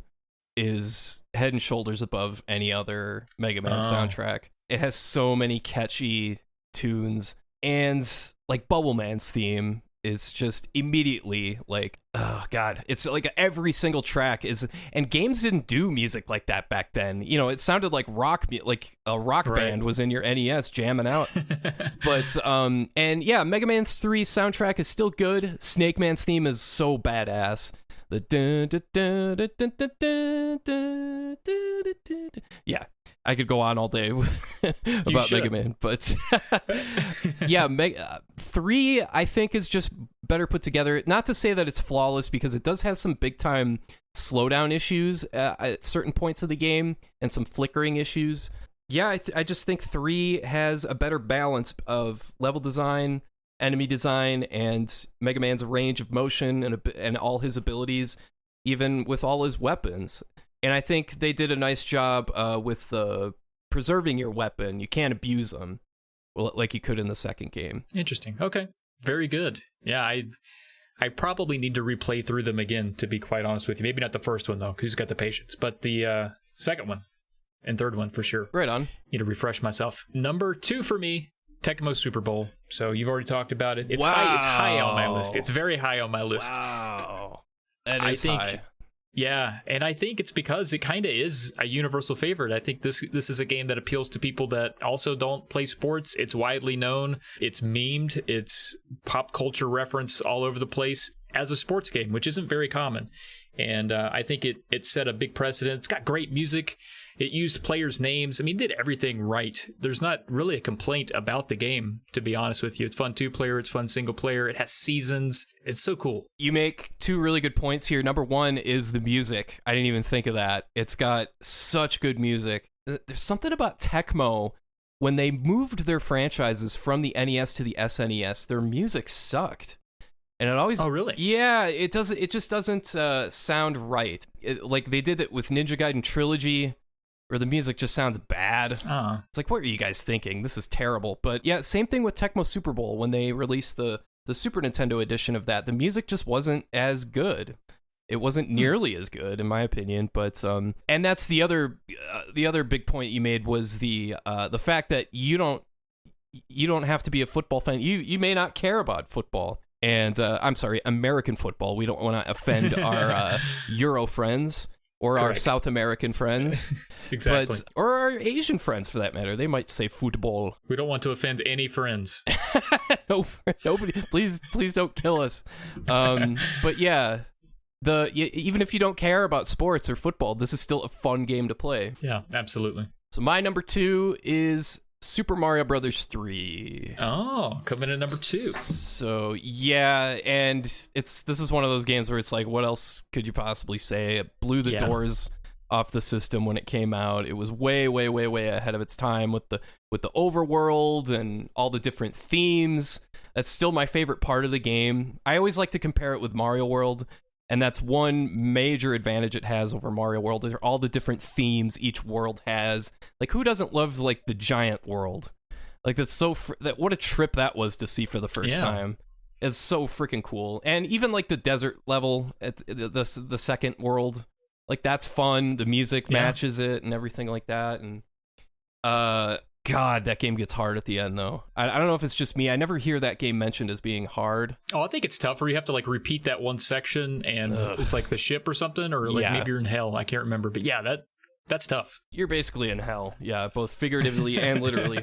is head and shoulders above any other Mega Man soundtrack. It has so many catchy tunes, and like Bubble Man's theme is just immediately like, oh god, it's like every single track is, and games didn't do music like that back then. It sounded like like a rock band was in your NES jamming out. But and yeah, Mega Man 3 soundtrack is still good. Snake Man's theme is so badass. The yeah, I could go on all day about Mega Man, but yeah, 3 I think is just better put together. Not to say that it's flawless, because it does have some big time slowdown issues at certain points of the game and some flickering issues. Yeah, I just think 3 has a better balance of level design, enemy design, and Mega Man's range of motion and all his abilities, even with all his weapons. And I think they did a nice job with preserving your weapon. You can't abuse them like you could in the second game. Interesting. Okay. Very good. Yeah, I probably need to replay through them again, to be quite honest with you. Maybe not the first one, though, because who's got the patience? But the second one and third one for sure. Right on. Need to refresh myself. Number 2 for me, Tecmo Super Bowl. So you've already talked about it. It's high on my list. It's very high on my list. Wow. That is high. Yeah, and I think it's because it kind of is a universal favorite. I think this is a game that appeals to people that also don't play sports. It's widely known. It's memed. It's pop culture reference all over the place as a sports game, which isn't very common. And I think it set a big precedent. It's got great music. It used players' names. I mean, it did everything right. There's not really a complaint about the game, to be honest with you. It's fun 2-player. It's fun single player. It has seasons. It's so cool. You make two really good points here. Number one is the music. I didn't even think of that. It's got such good music. There's something about Tecmo. When they moved their franchises from the NES to the SNES, their music sucked. And it always... Oh, really? Yeah, it doesn't. It just doesn't sound right. Like they did it with Ninja Gaiden Trilogy, where the music just sounds bad. It's like, what were you guys thinking? This is terrible. But yeah, same thing with Tecmo Super Bowl. When they released the Super Nintendo edition of that, the music just wasn't as good. It wasn't nearly as good, in my opinion. But and that's the other big point you made was the fact that you don't have to be a football fan. You may not care about football. And I'm sorry, American football. We don't want to offend our Euro friends or Correct. our South American friends. Exactly. Or our Asian friends, for that matter. They might say football. We don't want to offend any friends. No, nobody. Please don't kill us. But yeah, even if you don't care about sports or football, this is still a fun game to play. Yeah, absolutely. So my number 2 is Super Mario Brothers 3. Oh, coming in number 2. So yeah, and this is one of those games where it's like, what else could you possibly say? It blew the doors off the system when it came out. It was way ahead of its time with the overworld and all the different themes. That's still my favorite part of the game. I always like to compare it with Mario World. And that's one major advantage it has over Mario World, is all the different themes each world has. Like, who doesn't love, like, the giant world? Like, that's so... what a trip that was to see for the first time. It's so freaking cool. And even, like, the desert level at the second world, like, that's fun. The music matches it and everything like that. And, God, that game gets hard at the end, though. I don't know if it's just me. I never hear that game mentioned as being hard. Oh, I think it's tougher. You have to, like, repeat that one section, and it's like the ship or something, or like maybe you're in hell. I can't remember. But yeah, that's tough. You're basically in hell. Yeah, both figuratively and literally.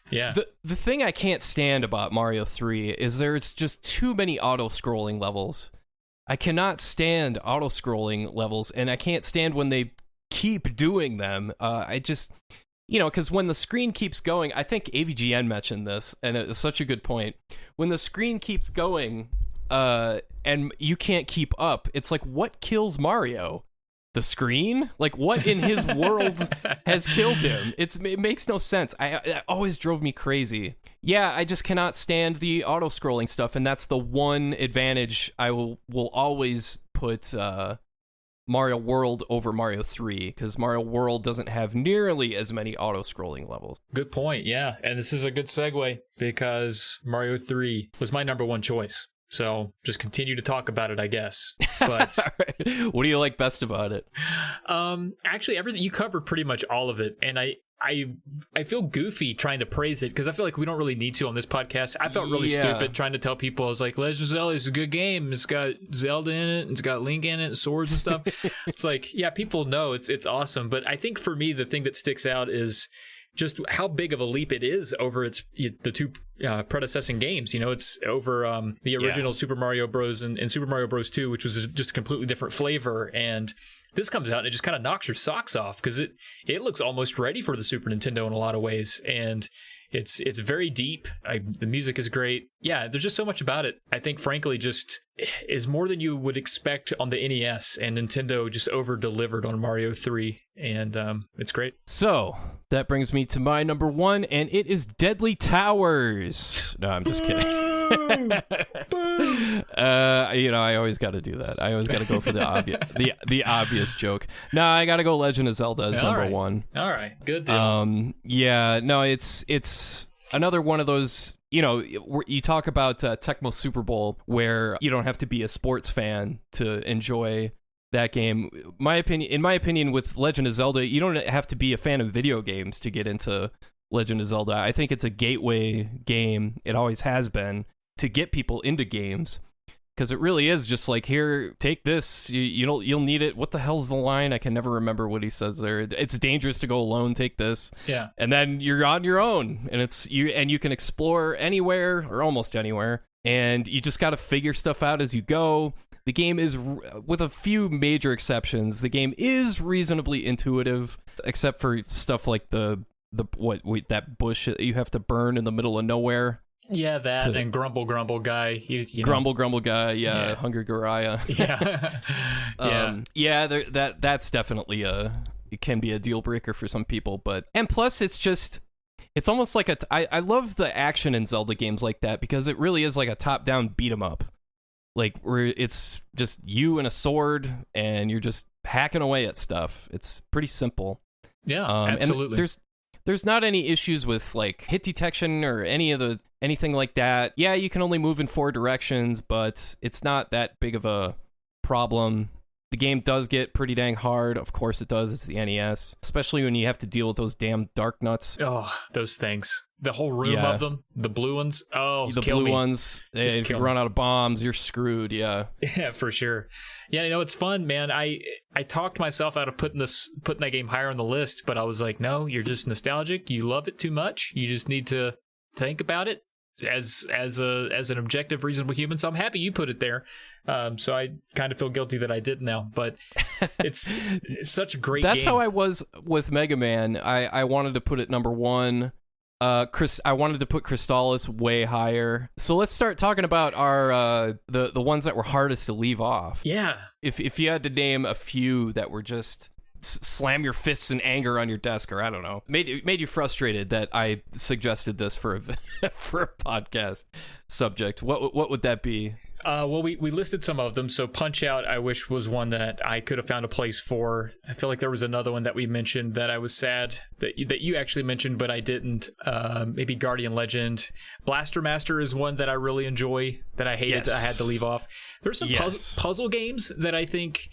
Yeah. The thing I can't stand about Mario 3 is there's just too many auto-scrolling levels. I cannot stand auto-scrolling levels, and I can't stand when they keep doing them. I just... because when the screen keeps going, I think AVGN mentioned this, and it was such a good point. When the screen keeps going, and you can't keep up, it's like, what kills Mario? The screen? Like, what in his world has killed him? It makes no sense. It always drove me crazy. Yeah, I just cannot stand the auto-scrolling stuff, and that's the one advantage I will always put... Mario World over Mario 3, because Mario World doesn't have nearly as many auto-scrolling levels. Good point, yeah. And this is a good segue, because Mario 3 was my number 1 choice. So just continue to talk about it, I guess. But right. What do you like best about it? Actually, everything you covered pretty much all of it, and I feel goofy trying to praise it because I feel like we don't really need to on this podcast. I felt really stupid trying to tell people. I was like, Legend of Zelda is a good game. It's got Zelda in it, and it's got Link in it, and swords and stuff. It's like, yeah, people know it's awesome. But I think for me, the thing that sticks out is just how big of a leap it is over the two predecessing games. It's over the original Super Mario Bros. and Super Mario Bros. 2, which was just a completely different flavor. And this comes out and it just kind of knocks your socks off because it looks almost ready for the Super Nintendo in a lot of ways. And it's very deep. The music is great. Yeah, there's just so much about it. I think, frankly, just is more than you would expect on the NES, and Nintendo just over-delivered on Mario 3, and it's great. So, that brings me to my number 1, and it is Deadly Towers. No, I'm just kidding. I always got to do that. I always got to go for the obvious, the obvious joke. No, I got to go Legend of Zelda as number 1. All right, good deal. Yeah, no, it's another one of those. You talk about Tecmo Super Bowl, where you don't have to be a sports fan to enjoy that game. In my opinion, with Legend of Zelda, you don't have to be a fan of video games to get into Legend of Zelda. I think it's a gateway game. It always has been, to get people into games, because it really is just like, here, take this. You'll need it. What the hell's the line? I can never remember what he says there. It's dangerous to go alone. Take this. Yeah. And then you're on your own, and you can explore anywhere or almost anywhere, and you just got to figure stuff out as you go. The game is, with a few major exceptions, the game is reasonably intuitive, except for stuff like that bush that you have to burn in the middle of nowhere. Yeah, and Grumble guy. Grumble guy, yeah. Hungry Goriah. Yeah. That's definitely it can be a deal breaker for some people, and plus it's almost like I love the action in Zelda games like that, because it really is like a top-down beat 'em up. Like, where it's just you and a sword, and you're just hacking away at stuff. It's pretty simple. Yeah, absolutely. And there's not any issues with like hit detection or anything like that. Yeah, you can only move in 4 directions, but it's not that big of a problem. The game does get pretty dang hard. Of course it does. It's the NES. Especially when you have to deal with those damn dark nuts. Oh, those things. The whole room of them. The blue ones. Oh, the blue ones. If you run out of bombs, you're screwed. Yeah. Yeah, for sure. Yeah, it's fun, man. I talked myself out of putting that game higher on the list, but I was like, no, you're just nostalgic. You love it too much. You just need to think about it as an objective, reasonable human. So I'm happy you put it there. So I kind of feel guilty that I didn't now, but it's such a great game. That's how I was with Mega Man. I wanted to put it number 1. I wanted to put Crystalis way higher. So let's start talking about our the ones that were hardest to leave off. Yeah. If you had to name a few that were just slam your fists in anger on your desk, or I don't know, made you frustrated that I suggested this for a podcast subject, what would that be? Well, we listed some of them. So Punch Out, I wish, was one that I could have found a place for. I feel like there was another one that we mentioned that I was sad that you actually mentioned, but I didn't. Maybe Guardian Legend. Blaster Master is one that I really enjoy that I hated that I had to leave off. There's some puzzle games that I think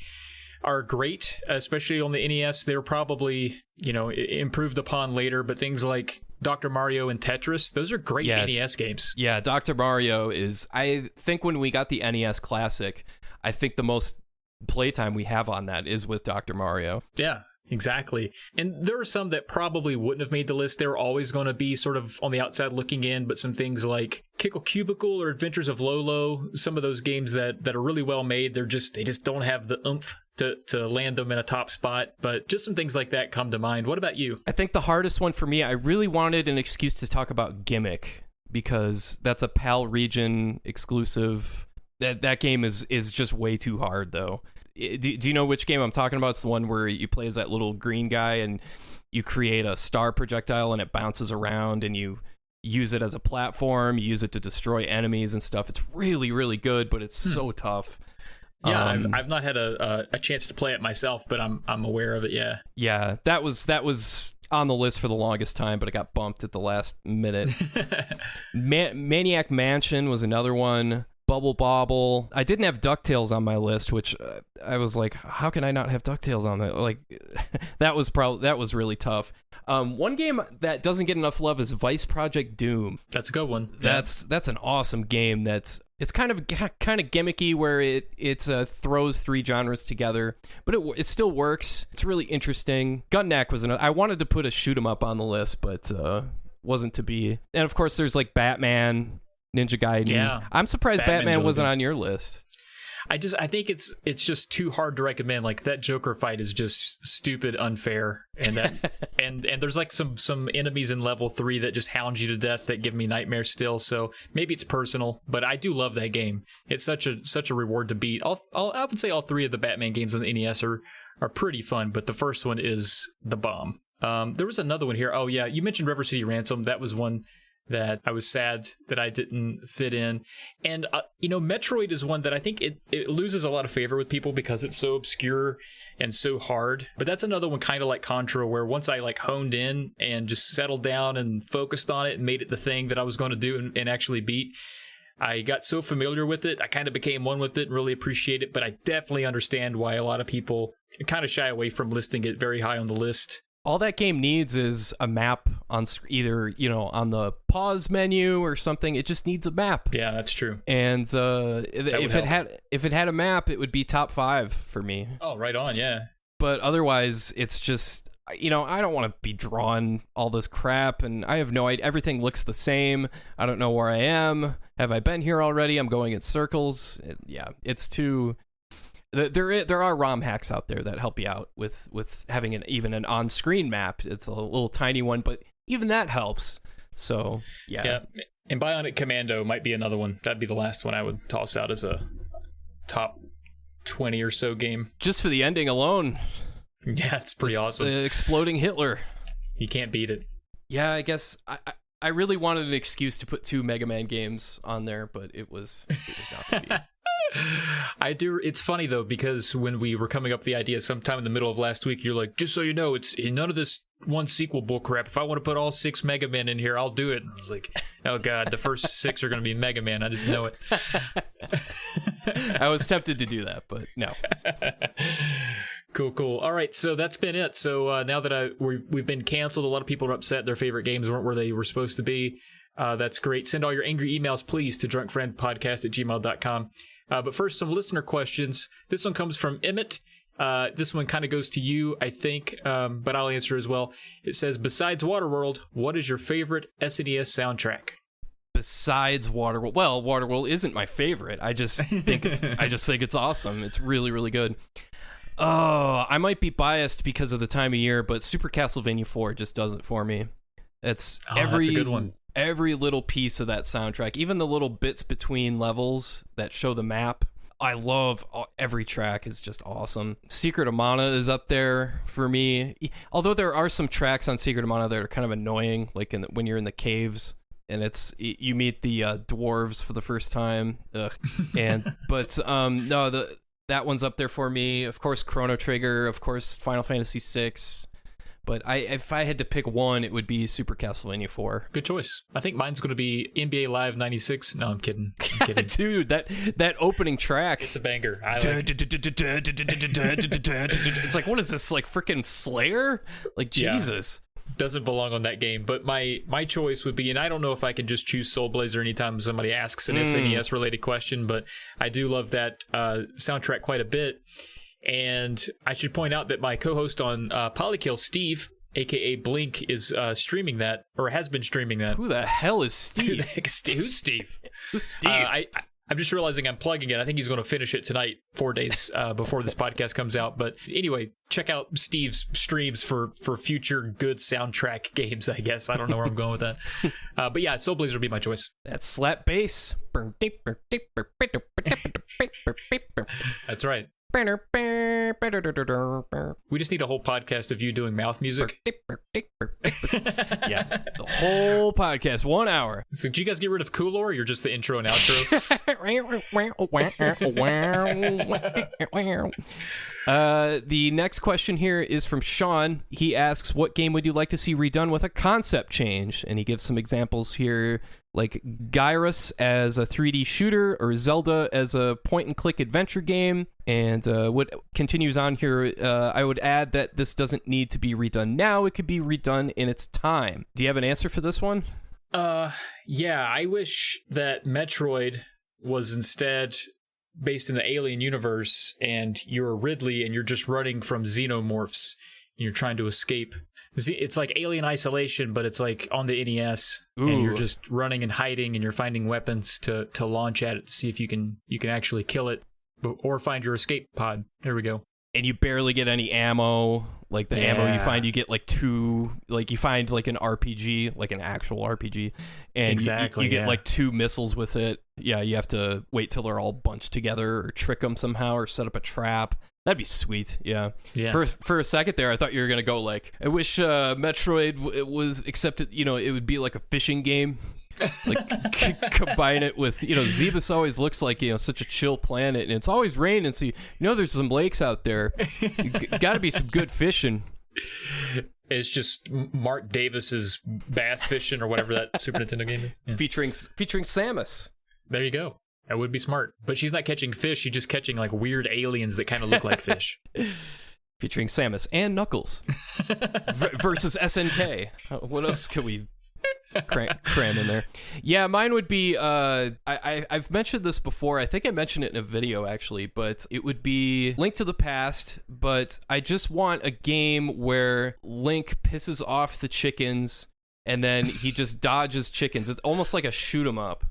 are great, especially on the NES. They're probably, improved upon later, but things like Dr. Mario and Tetris, those are great NES games. Yeah, Dr. Mario is, I think when we got the NES Classic, I think the most playtime we have on that is with Dr. Mario. Yeah, exactly. And there are some that probably wouldn't have made the list. They were always going to be sort of on the outside looking in, but some things like Kickle Cubicle or Adventures of Lolo, some of those games that are really well made, they just don't have the oomph to land them in a top spot, but just some things like that come to mind. What about you? I think the hardest one for me, I really wanted an excuse to talk about Gimmick, because that's a PAL region exclusive. That game is just way too hard, though. Do you know which game I'm talking about? It's the one where you play as that little green guy and you create a star projectile and it bounces around and you use it as a platform, you use it to destroy enemies and stuff. It's really, really good, but it's so tough. Yeah, I've not had a chance to play it myself, but I'm aware of it. Yeah, that was on the list for the longest time, but it got bumped at the last minute. Maniac Mansion was another one. Bubble Bobble. I didn't have DuckTales on my list, which I was like, how can I not have DuckTales on that? Like, that was really tough. One game that doesn't get enough love is Vice Project Doom. That's a good one. That's an awesome game. It's kind of gimmicky, where it throws 3 genres together, but it still works. It's really interesting. Gunneck was another. I wanted to put a shoot 'em up on the list, but wasn't to be. And of course, there's like Batman, Ninja Gaiden. Yeah, I'm surprised Batman wasn't on your list. I think it's just too hard to recommend. Like, that Joker fight is just stupid unfair, and that and there's like some enemies in level 3 that just hound you to death that give me nightmares still. So maybe it's personal, but I do love that game. It's such a reward to beat. I would say all 3 of the Batman games on the NES are pretty fun, but the first one is the bomb. There was another one here. Oh yeah, you mentioned River City Ransom. That was one that I was sad that I didn't fit in. And, Metroid is one that I think it loses a lot of favor with people because it's so obscure and so hard. But that's another one kind of like Contra, where once I like honed in and just settled down and focused on it and made it the thing that I was going to do and actually beat, I got so familiar with it. I kind of became one with it and really appreciate it. But I definitely understand why a lot of people kind of shy away from listing it very high on the list. All that game needs is a map on either, on the pause menu or something. It just needs a map. Yeah, that's true. And if it had a map, it would be top 5 for me. Oh, right on, yeah. But otherwise, it's just, I don't want to be drawing all this crap, and I have no idea. Everything looks the same. I don't know where I am. Have I been here already? I'm going in circles. It's too... There are ROM hacks out there that help you out with having even an on-screen map. It's a little tiny one, but even that helps. So, yeah. Yeah, and Bionic Commando might be another one. That'd be the last one I would toss out as a top 20 or so game. Just for the ending alone. Yeah, it's pretty awesome. The exploding Hitler. You can't beat it. Yeah, I guess I really wanted an excuse to put 2 Mega Man games on there, but it was not to be. I do. It's funny though, because when we were coming up with the idea sometime in the middle of last week, you're like, just so you know, it's none of this one sequel bull crap. If I want to put all 6 Mega Men in here, I'll do it. And I was like, oh god, the first 6 are going to be Mega Man. I just know it. I was tempted to do that, but no. Cool. All right, so that's been it. So now that we've been canceled, a lot of people are upset their favorite games weren't where they were supposed to be. That's great. Send all your angry emails, please, to drunkfriendpodcast@gmail.com. But first, some listener questions. This one comes from Emmett. This one kind of goes to you, I think, but I'll answer as well. It says, besides Waterworld, what is your favorite SNES soundtrack? Besides Waterworld, well, Waterworld isn't my favorite. I just think it's awesome. It's really, really good. Oh, I might be biased because of the time of year, but Super Castlevania 4 just does it for me. That's a good one. Every little piece of that soundtrack, even the little bits between levels that show the map. I love every track. Is just awesome. Secret of Mana is up there for me. Although there are some tracks on Secret of Mana that are kind of annoying, like when you're in the caves and you meet the dwarves for the first time. Ugh. That one's up there for me. Of course, Chrono Trigger. Of course, Final Fantasy VI. But if I had to pick one, it would be Super Castlevania 4. Good choice. I think mine's going to be NBA Live 96. No, I'm kidding. Dude, that opening track. It's a banger. I like It's like, what is this, like freaking Slayer? Like, Jesus. Doesn't belong on that game. But my choice would be, and I don't know if I can just choose Soul Blazer anytime somebody asks an SNES related question, but I do love that soundtrack quite a bit. And I should point out that my co-host on Polykill, Steve, a.k.a. Blink, is streaming that, or has been streaming that. Who the hell is Steve? Who's Steve? Who's Steve? I'm just realizing I'm plugging it. I think he's going to finish it tonight, 4 days before this podcast comes out. But anyway, check out Steve's streams for future good soundtrack games, I guess. I don't know where I'm going with that. But yeah, Soul Blazer would be my choice. That's slap bass. That's right. We just need a whole podcast of you doing mouth music. Yeah, the whole podcast, 1 hour. So did you guys get rid of Coolor, or you're just the intro and outro? The next question here is from Sean. He asks, what game would you like to see redone with a concept change? And he gives some examples here, like Gyros as a 3D shooter or Zelda as a point-and-click adventure game. And what continues on here, I would add that this doesn't need to be redone now. It could be redone in its time. Do you have an answer for this one? Yeah, I wish that Metroid was instead based in the Alien universe, and you're Ridley and you're just running from xenomorphs and you're trying to escape. It's like Alien Isolation, but it's like on the NES. Ooh. And you're just running and hiding, and you're finding weapons to launch at it to see if you can actually kill it, or find your escape pod. There we go. And you barely get any ammo. Like the ammo you find, you get like 2, like you find like an RPG, like an actual RPG, and exactly, you get like 2 missiles with it. Yeah, you have to wait till they're all bunched together, or trick them somehow, or set up a trap. That'd be sweet. Yeah. For a second there, I thought you were gonna go like, I wish Metroid was, except it would be like a fishing game. Like combine it with, Zebus always looks like, such a chill planet, and it's always raining, so there's some lakes out there. Gotta be some good fishing. It's just Mark Davis's bass fishing, or whatever that Super Nintendo game is. Yeah. Featuring Samus. There you go. That would be smart. But she's not catching fish, she's just catching like weird aliens that kind of look like fish. featuring Samus and Knuckles versus SNK. What else could we cram in there? Yeah, mine would be I've mentioned this before. I think I mentioned it in a video actually, but it would be Link to the Past. But I just want a game where Link pisses off the chickens and then he just dodges chickens. It's almost like a shoot 'em up.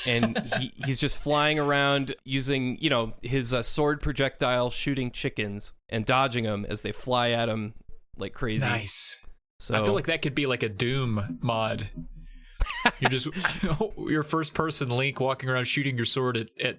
And he's just flying around using, his sword projectile, shooting chickens and dodging them as they fly at him like crazy. Nice. So I feel like that could be like a Doom mod. You're just your first person Link walking around shooting your sword at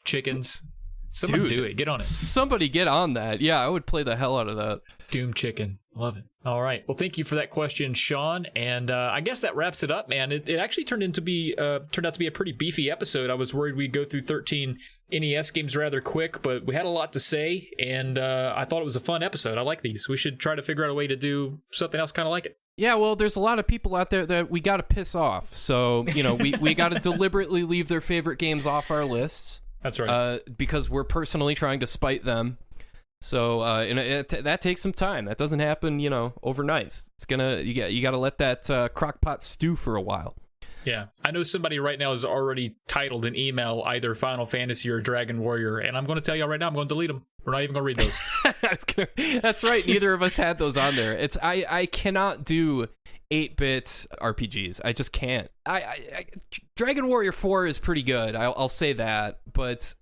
chickens. Someone do it. Get on it. Somebody get on that. Yeah, I would play the hell out of that. Doom chicken. Love it. All right. Well, thank you for that question, Sean. And I guess that wraps it up, man. It actually turned out to be a pretty beefy episode. I was worried we'd go through 13 NES games rather quick, but we had a lot to say, and I thought it was a fun episode. I like these. We should try to figure out a way to do something else kind of like it. Yeah, well, there's a lot of people out there that we got to piss off. So, we got to deliberately leave their favorite games off our lists. That's right. Because we're personally trying to spite them. So that takes some time. That doesn't happen, overnight. It's you got to let that crockpot stew for a while. Yeah, I know somebody right now has already titled an email either Final Fantasy or Dragon Warrior, and I'm going to tell y'all right now, I'm going to delete them. We're not even going to read those. That's right. Neither of us had those on there. I cannot do 8-bit RPGs. I just can't. Dragon Warrior 4 is pretty good. I'll say that, but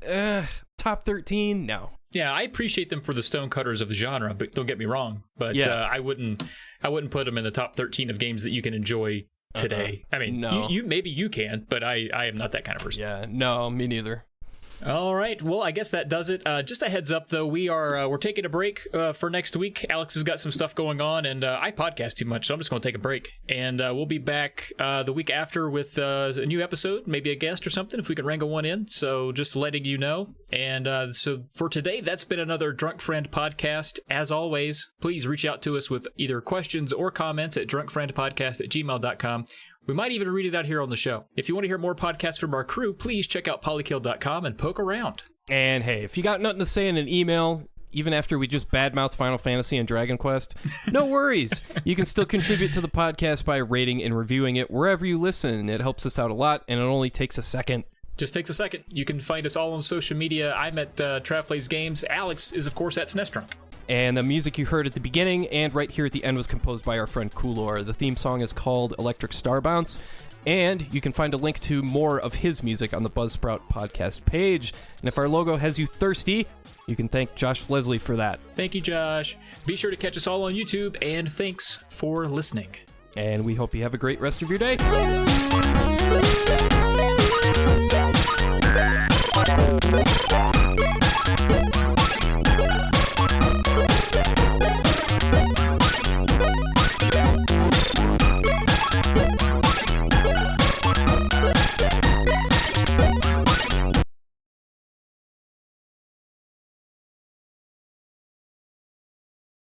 top 13, no. Yeah, I appreciate them for the stonecutters of the genre, but don't get me wrong. But yeah. I wouldn't put them in the top 13 of games that you can enjoy today. I mean, no. you maybe you can, but I am not that kind of person. Yeah, no, me neither. All right. Well, I guess that does it. Just a heads up, though, we're taking a break for next week. Alex has got some stuff going on, and I podcast too much, so I'm just going to take a break. And we'll be back the week after with a new episode, maybe a guest or something, if we can wrangle one in. So just letting you know. And so for today, that's been another Drunk Friend podcast. As always, please reach out to us with either questions or comments at drunkfriendpodcast@gmail.com. We might even read it out here on the show. If you want to hear more podcasts from our crew, please check out polykill.com and poke around. And hey, if you got nothing to say in an email, even after we just badmouth Final Fantasy and Dragon Quest, no worries. You can still contribute to the podcast by rating and reviewing it wherever you listen. It helps us out a lot, and it only takes a second. Just takes a second. You can find us all on social media. I'm at Trav Plays Games. Alex is, of course, at SNES Drunk. And the music you heard at the beginning and right here at the end was composed by our friend Coolor. The theme song is called Electric Star Bounce, and you can find a link to more of his music on the Buzzsprout podcast page. And if our logo has you thirsty, you can thank Josh Leslie for that. Thank you, Josh. Be sure to catch us all on YouTube, and thanks for listening. And we hope you have a great rest of your day.